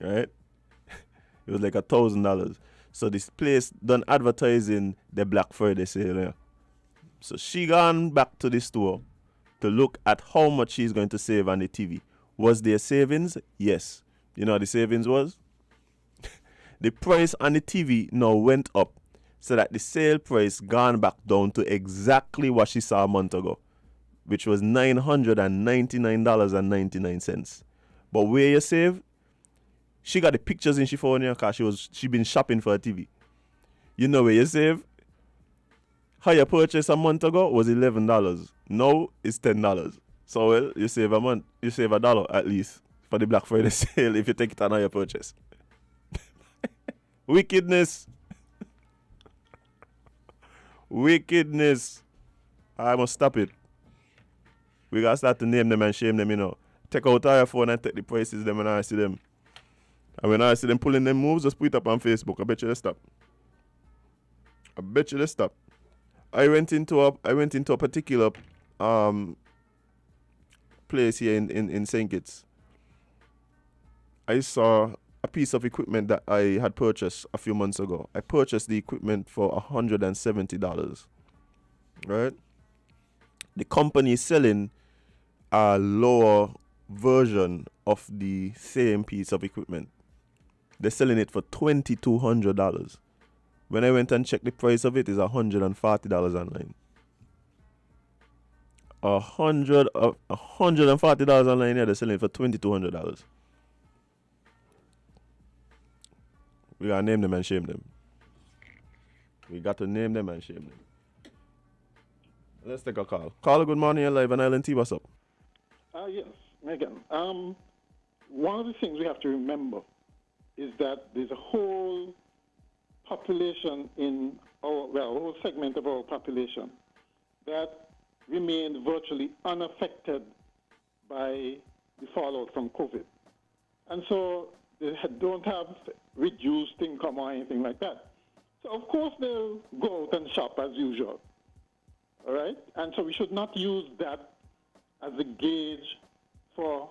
Right? It was like $1,000. So this place done advertising the Black Friday sale, yeah. So she gone back to the store to look at how much she's going to save on the TV. Was there savings? Yes. You know what the savings was? The price on the TV now went up so that the sale price gone back down to exactly what she saw a month ago, which was $999.99. But where you save? She got the pictures in she phone here because she been shopping for a TV. You know where you save? How you purchased a month ago was $11. Now it's $10. So well, you save a month. You save $1 at least for the Black Friday sale if you take it on your purchase. Wickedness. Wickedness. I must stop it. We gotta start to name them and shame them, you know. Take out our phone and take the prices them and I see them. And when I see them pulling them moves, just put it up on Facebook. I bet you they stop. I went into a particular place here in St. Kitts. I saw a piece of equipment that I had purchased a few months ago. I purchased the equipment for $170. Right? The company is selling a lower version of the same piece of equipment. They're selling it for $2,200. When I went and checked the price of it, is $140 online. $140 online, yeah, they're selling it for $2,200. We gotta name them and shame them. Let's take a call. Caller, good morning, you're live on Island T. What's up? Yes, Megan. One of the things we have to remember is that there's a whole population a whole segment of our population that remained virtually unaffected by the fallout from COVID. And so they don't have reduced income or anything like that. So, of course, they'll go out and shop as usual. All right? And so we should not use that as a gauge for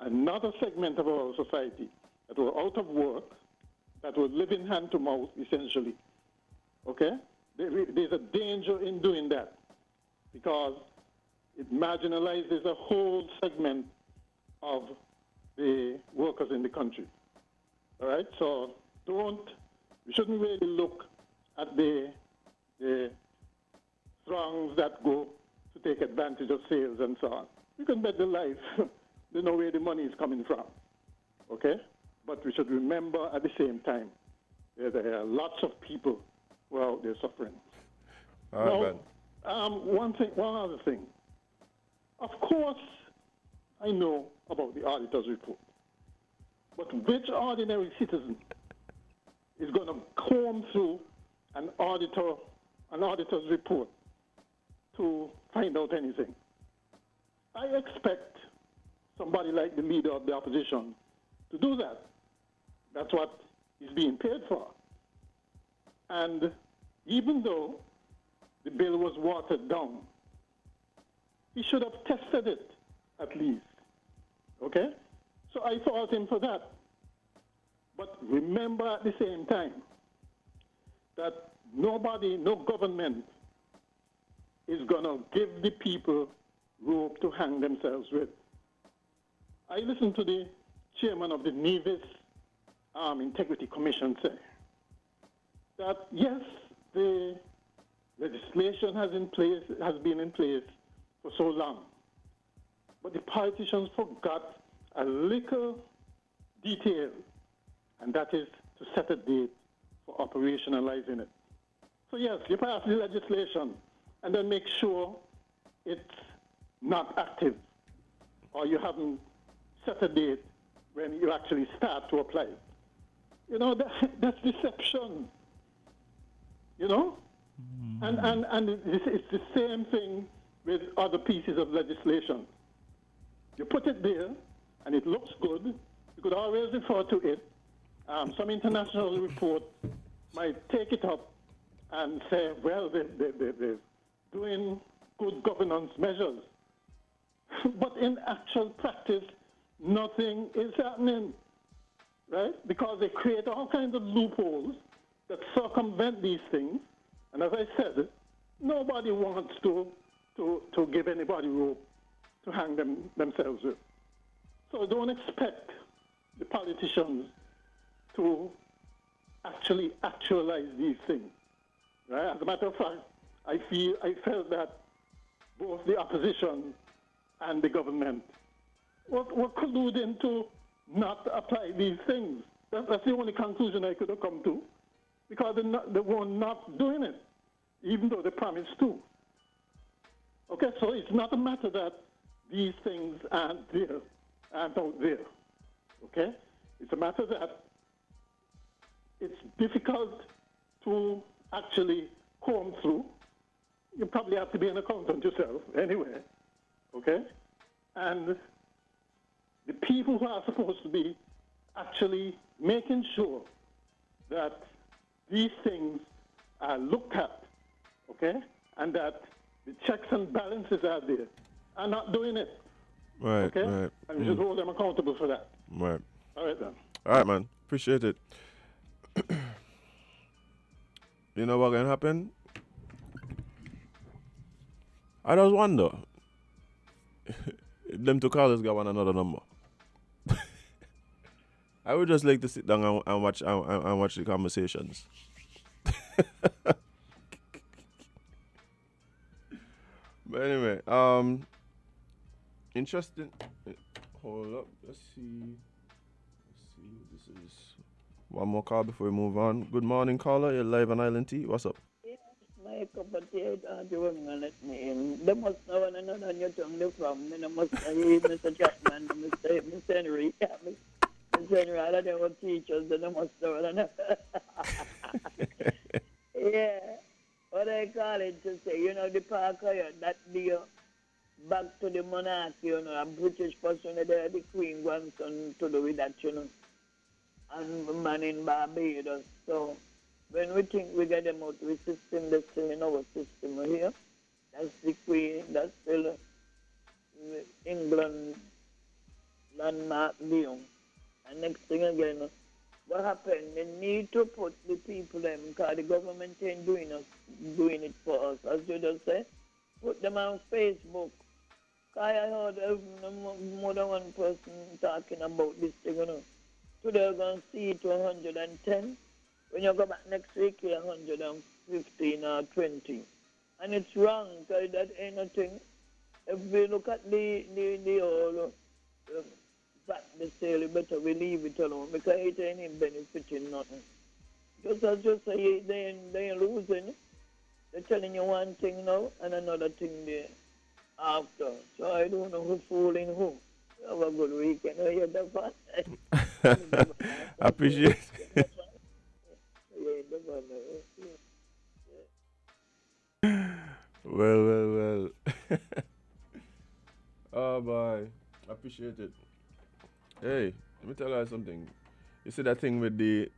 another segment of our society that were out of work, that were living hand to mouth, essentially. Okay? There's a danger in doing that because it marginalizes a whole segment of the workers in the country. All right? So we shouldn't really look at the throngs that go to take advantage of sales and so on. You can bet the life they know where the money is coming from. Okay? But we should remember at the same time that there are lots of people who are out there suffering. All right, one other thing. Of course, I know about the auditor's report. But which ordinary citizen is going to comb through an auditor's report to find out anything? I expect somebody like the leader of the opposition to do that. That's what he's being paid for. And even though the bill was watered down, he should have tested it at least. Okay? So I fault him for that. But remember at the same time that no government is going to give the people rope to hang themselves with. I listened to the chairman of the Nevis Integrity Commission say that, yes, the legislation has been in place for so long, but the politicians forgot a little detail, and that is to set a date for operationalizing it. So yes, you pass the legislation and then make sure it's not active or you haven't set a date when you actually start to apply it. You know, that's deception. You know? And it's the same thing with other pieces of legislation. You put it there, and it looks good. You could always refer to it. Some international report might take it up and say, well, they're doing good governance measures. But in actual practice, nothing is happening, right? Because they create all kinds of loopholes that circumvent these things. And as I said, nobody wants to give anybody rope to hang themselves with. So don't expect the politicians to actually actualize these things. Right? As a matter of fact, I felt that both the opposition and the government were colluding to not apply these things. That's the only conclusion I could have come to, because they were not doing it, even though they promised to. Okay, so it's not a matter that these things aren't out there. Okay? It's a matter that it's difficult to actually comb through. You probably have to be an accountant yourself anyway. okay? And the people who are supposed to be actually making sure that these things are looked at, okay? And that the checks and balances are there, are not doing it. Right, okay? right. And we should hold them accountable for that. Right. All right, then. All right, man. Appreciate it. You know what's going to happen? I just wonder if them two callers got one another number. I would just like to sit down and watch and watch the conversations. But anyway, interesting. Hold up. Let's see who this is. One more call before we move on. Good morning, caller. You're live on Island T. What's up? Yes, my cup of tea, you won't let me in. They must know one another on your tongue they're from. And I must say, Mr. Chapman, Mr. Henry. Yeah, Mr. Henry, all of them were teachers, and they must know one another. Yeah. What I call it to say, you know, the park here, that deal back to the monarchy, you know, a British person there, the Queen grandson to do with that, you know, and man in Barbados. So when we think we get them out of the system, they're still in our system here. That's the Queen, that's still England landmark deal. And next thing again, what happened? They need to put the people them, because the government ain't doing it for us. As you just said, put them on Facebook. I heard more than one person talking about this thing, you know. Today we're going to see it to 110. When you go back next week, you're 115 or 20. And it's wrong, because that ain't nothing. If we look at the whole fact, they say you better we leave it alone, because it ain't benefiting nothing. Just as you say, they ain't losing. They're telling you one thing now and another thing there after. So I don't know who's fooling who. Have a good weekend. Oh, you're the fun. I appreciate it. Well. Oh, boy. I appreciate it. Hey, let me tell you something. You see that thing with the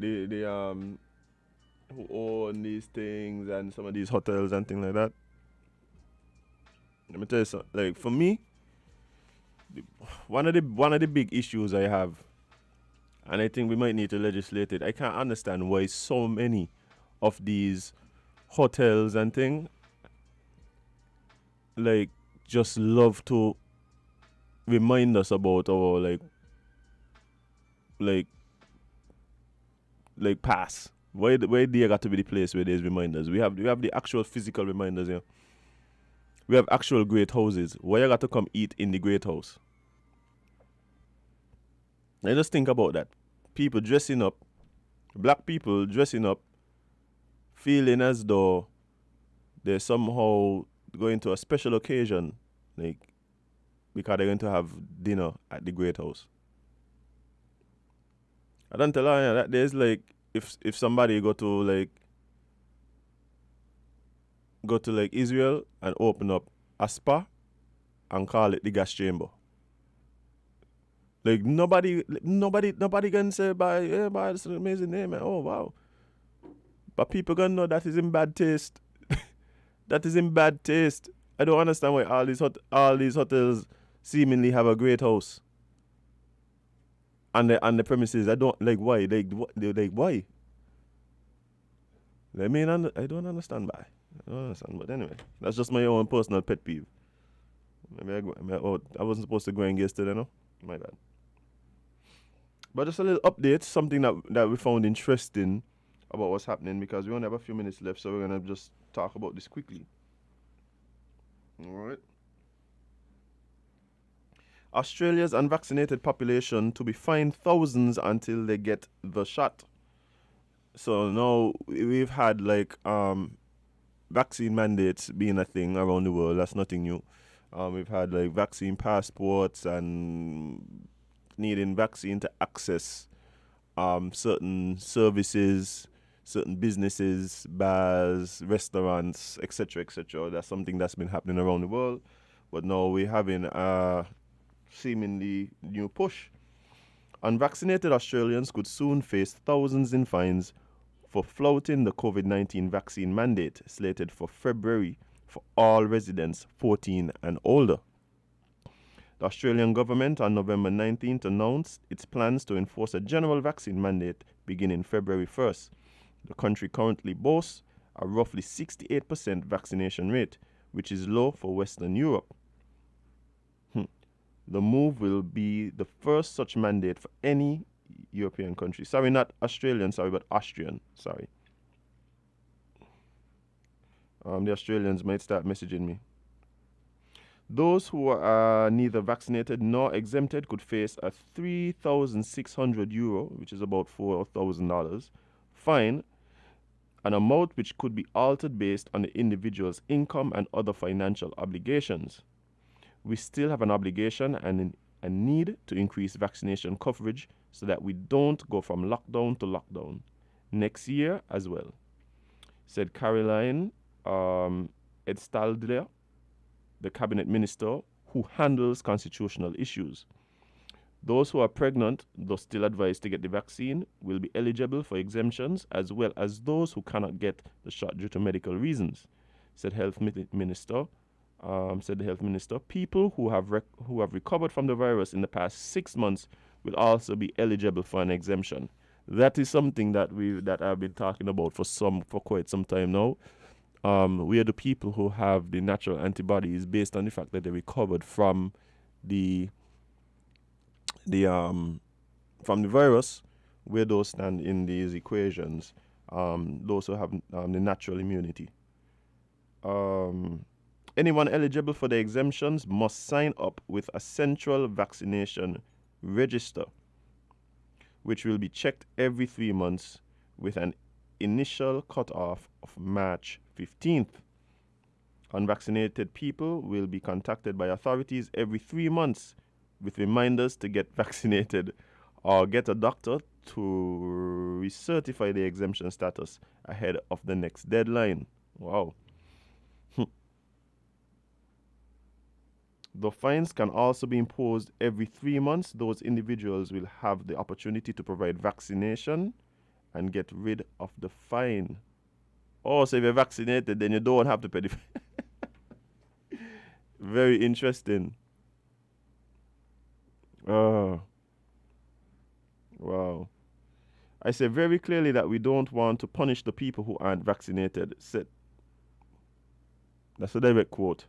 who own these things and some of these hotels and things like that? Let me tell you something. Like, for me, one of the big issues I have, and I think we might need to legislate it, I can't understand why so many of these hotels and things like just love to remind us about our like past. Why they got to be the place where there's reminders? We have the actual physical reminders here. We have actual great houses. Why you got to come eat in the great house? I just think about that. People dressing up, black people dressing up, feeling as though they're somehow going to a special occasion, like because they're going to have dinner at the great house. I don't tell you that there's like if somebody go to Israel and open up a spa and call it the gas chamber. Like nobody can say by that's an amazing name, man. Oh wow. But people gonna know that is in bad taste. That is in bad taste. I don't understand why all these hotels seemingly have a great house. And the premises, I don't like why. Why? I mean, I don't understand why. I don't understand, but anyway, that's just my own personal pet peeve. Maybe I wasn't supposed to go in yesterday, no? My bad. But just a little update, something that we found interesting about what's happening, because we only have a few minutes left, so we're gonna just talk about this quickly. All right. Australia's unvaccinated population to be fined thousands until they get the shot. So now we've had vaccine mandates being a thing around the world. That's nothing new. We've had vaccine passports and needing vaccine to access certain services, certain businesses, bars, restaurants, etc., etc. That's something that's been happening around the world. but now we're having a seemingly new push. Unvaccinated Australians could soon face thousands in fines for flouting the COVID-19 vaccine mandate slated for February for all residents 14 and older. The Australian government on November 19th announced its plans to enforce a general vaccine mandate beginning February 1st. The country currently boasts a roughly 68% vaccination rate, which is low for Western Europe. The move will be the first such mandate for any European country. Sorry, not Australian, sorry, but Austrian, sorry. The Australians might start messaging me. Those who are neither vaccinated nor exempted could face a €3,600, which is about $4,000, fine, an amount which could be altered based on the individual's income and other financial obligations. We still have an obligation and a need to increase vaccination coverage so that we don't go from lockdown to lockdown next year as well, said Caroline Edstadler, the cabinet minister who handles constitutional issues. Those who are pregnant, though still advised to get the vaccine, will be eligible for exemptions, as well as those who cannot get the shot due to medical reasons, said the health minister. People who have recovered from the virus in the past 6 months will also be eligible for an exemption. That is something that I've been talking about for quite some time now. We are the people who have the natural antibodies based on the fact that they recovered from the virus, where those stand in these equations. Those who have the natural immunity. Anyone eligible for the exemptions must sign up with a central vaccination register, which will be checked every 3 months with an initial cutoff of March 15th. Unvaccinated people will be contacted by authorities every 3 months with reminders to get vaccinated or get a doctor to recertify the exemption status ahead of the next deadline. Wow. The fines can also be imposed every 3 months. Those individuals will have the opportunity to provide vaccination and get rid of the fine. Oh, so if you're vaccinated, then you don't have to pay the fine. Very interesting. Oh, wow. I say very clearly that we don't want to punish the people who aren't vaccinated. That's a direct quote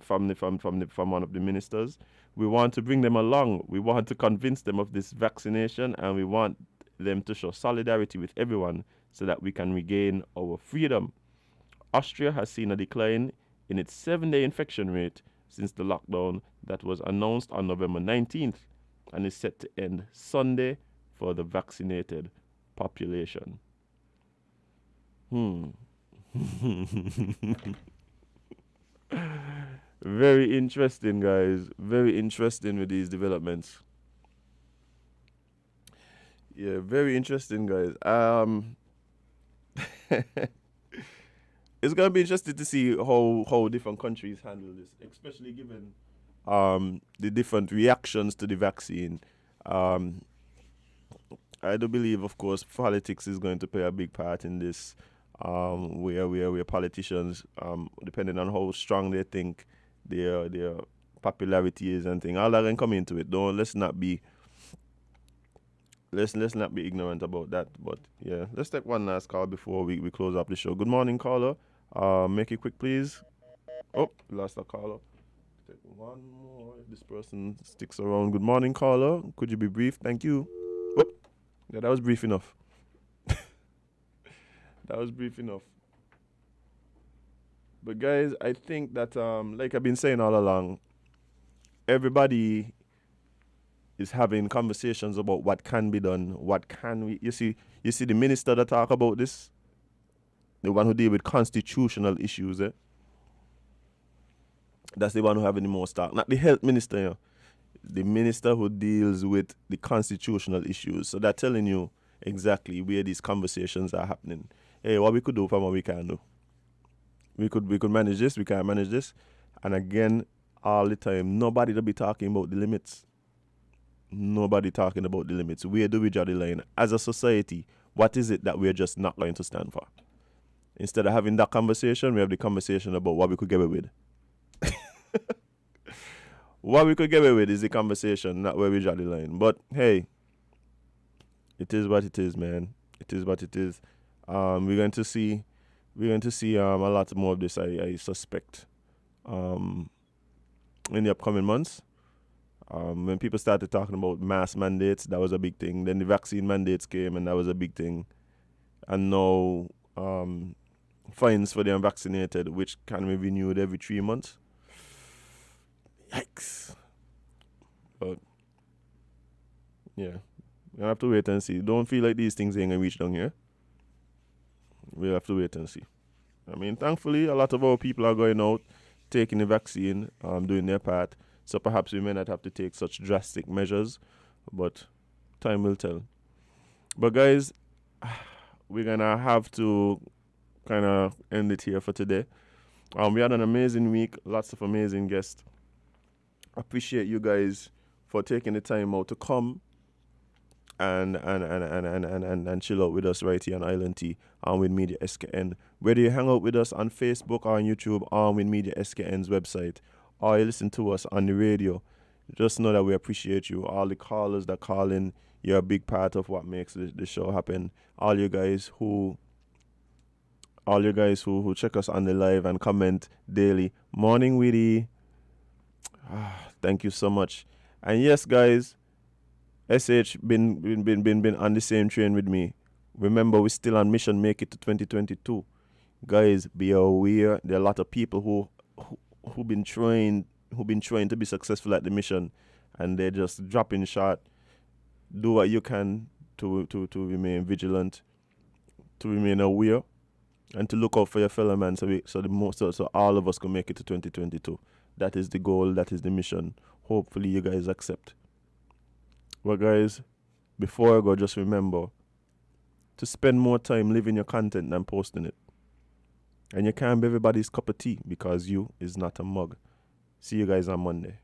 from one of the ministers. We want to bring them along. We want to convince them of this vaccination, and we want them to show solidarity with everyone so that we can regain our freedom. Austria has seen a decline in its 7-day infection rate since the lockdown that was announced on November 19th and is set to end Sunday for the vaccinated population. Very interesting, guys. Very interesting with these developments. Yeah, very interesting, guys. It's gonna be interesting to see how different countries handle this, especially given the different reactions to the vaccine. I do believe, of course, politics is going to play a big part in this. Where politicians, depending on how strong they think their popularity is and thing, all that can come into it. Let's not be ignorant about that. But yeah, let's take one last call before we close up the show. Good morning, caller. Make it quick, please. Oh, lost a caller. Take one more. If this person sticks around. Good morning, caller. Could you be brief? Thank you. Oh, yeah, that was brief enough. That was brief enough. But guys, I think that like I've been saying all along, everybody is having conversations about what can be done, what can we. You see the minister that talk about this, the one who deal with constitutional issues. That's the one who having the most talk, not the health minister. You know. The minister who deals with the constitutional issues. So they're telling you exactly where these conversations are happening. Hey, what we could do from what we can do. We could manage this, we can't manage this. And again, all the time, nobody to be talking about the limits. Nobody talking about the limits. Where do we draw the line? As a society, what is it that we're just not going to stand for? Instead of having that conversation, we have the conversation about what we could get away with. What we could get away with is the conversation, not where we draw the line. But hey, it is what it is, man. It is what it is. We're going to see a lot more of this, I suspect, in the upcoming months. When people started talking about mass mandates, that was a big thing. Then the vaccine mandates came, and that was a big thing. And now fines for the unvaccinated, which can be renewed every 3 months. Yikes. But yeah, we'll have to wait and see. Don't feel like these things ain't gonna reach down here. We'll have to wait and see. I mean, thankfully, a lot of our people are going out, taking the vaccine, doing their part. So perhaps we may not have to take such drastic measures, but time will tell. But guys, we're gonna have to kind of end it here for today. We had an amazing week, lots of amazing guests. Appreciate you guys for taking the time out to come and chill out with us right here on Island T on with Media SKN. Whether you hang out with us on Facebook or on YouTube or with Media SKN's website, or you listen to us on the radio, just know that we appreciate you. All the callers that call in, you're a big part of what makes the show happen. All you guys who check us on the live and comment daily. Morning, Weedy. Thank you so much. And yes, guys, SH been on the same train with me. Remember, we're still on mission. Make it to 2022. Guys, be aware. There are a lot of people who've been trying to be successful at the mission, and they're just dropping short. Do what you can to remain vigilant, to remain aware, and to look out for your fellow man, so all of us can make it to 2022. That is the goal. That is the mission. Hopefully, you guys accept. Well, guys, before I go, just remember to spend more time living your content than posting it. And you can't be everybody's cup of tea because you is not a mug. See you guys on Monday.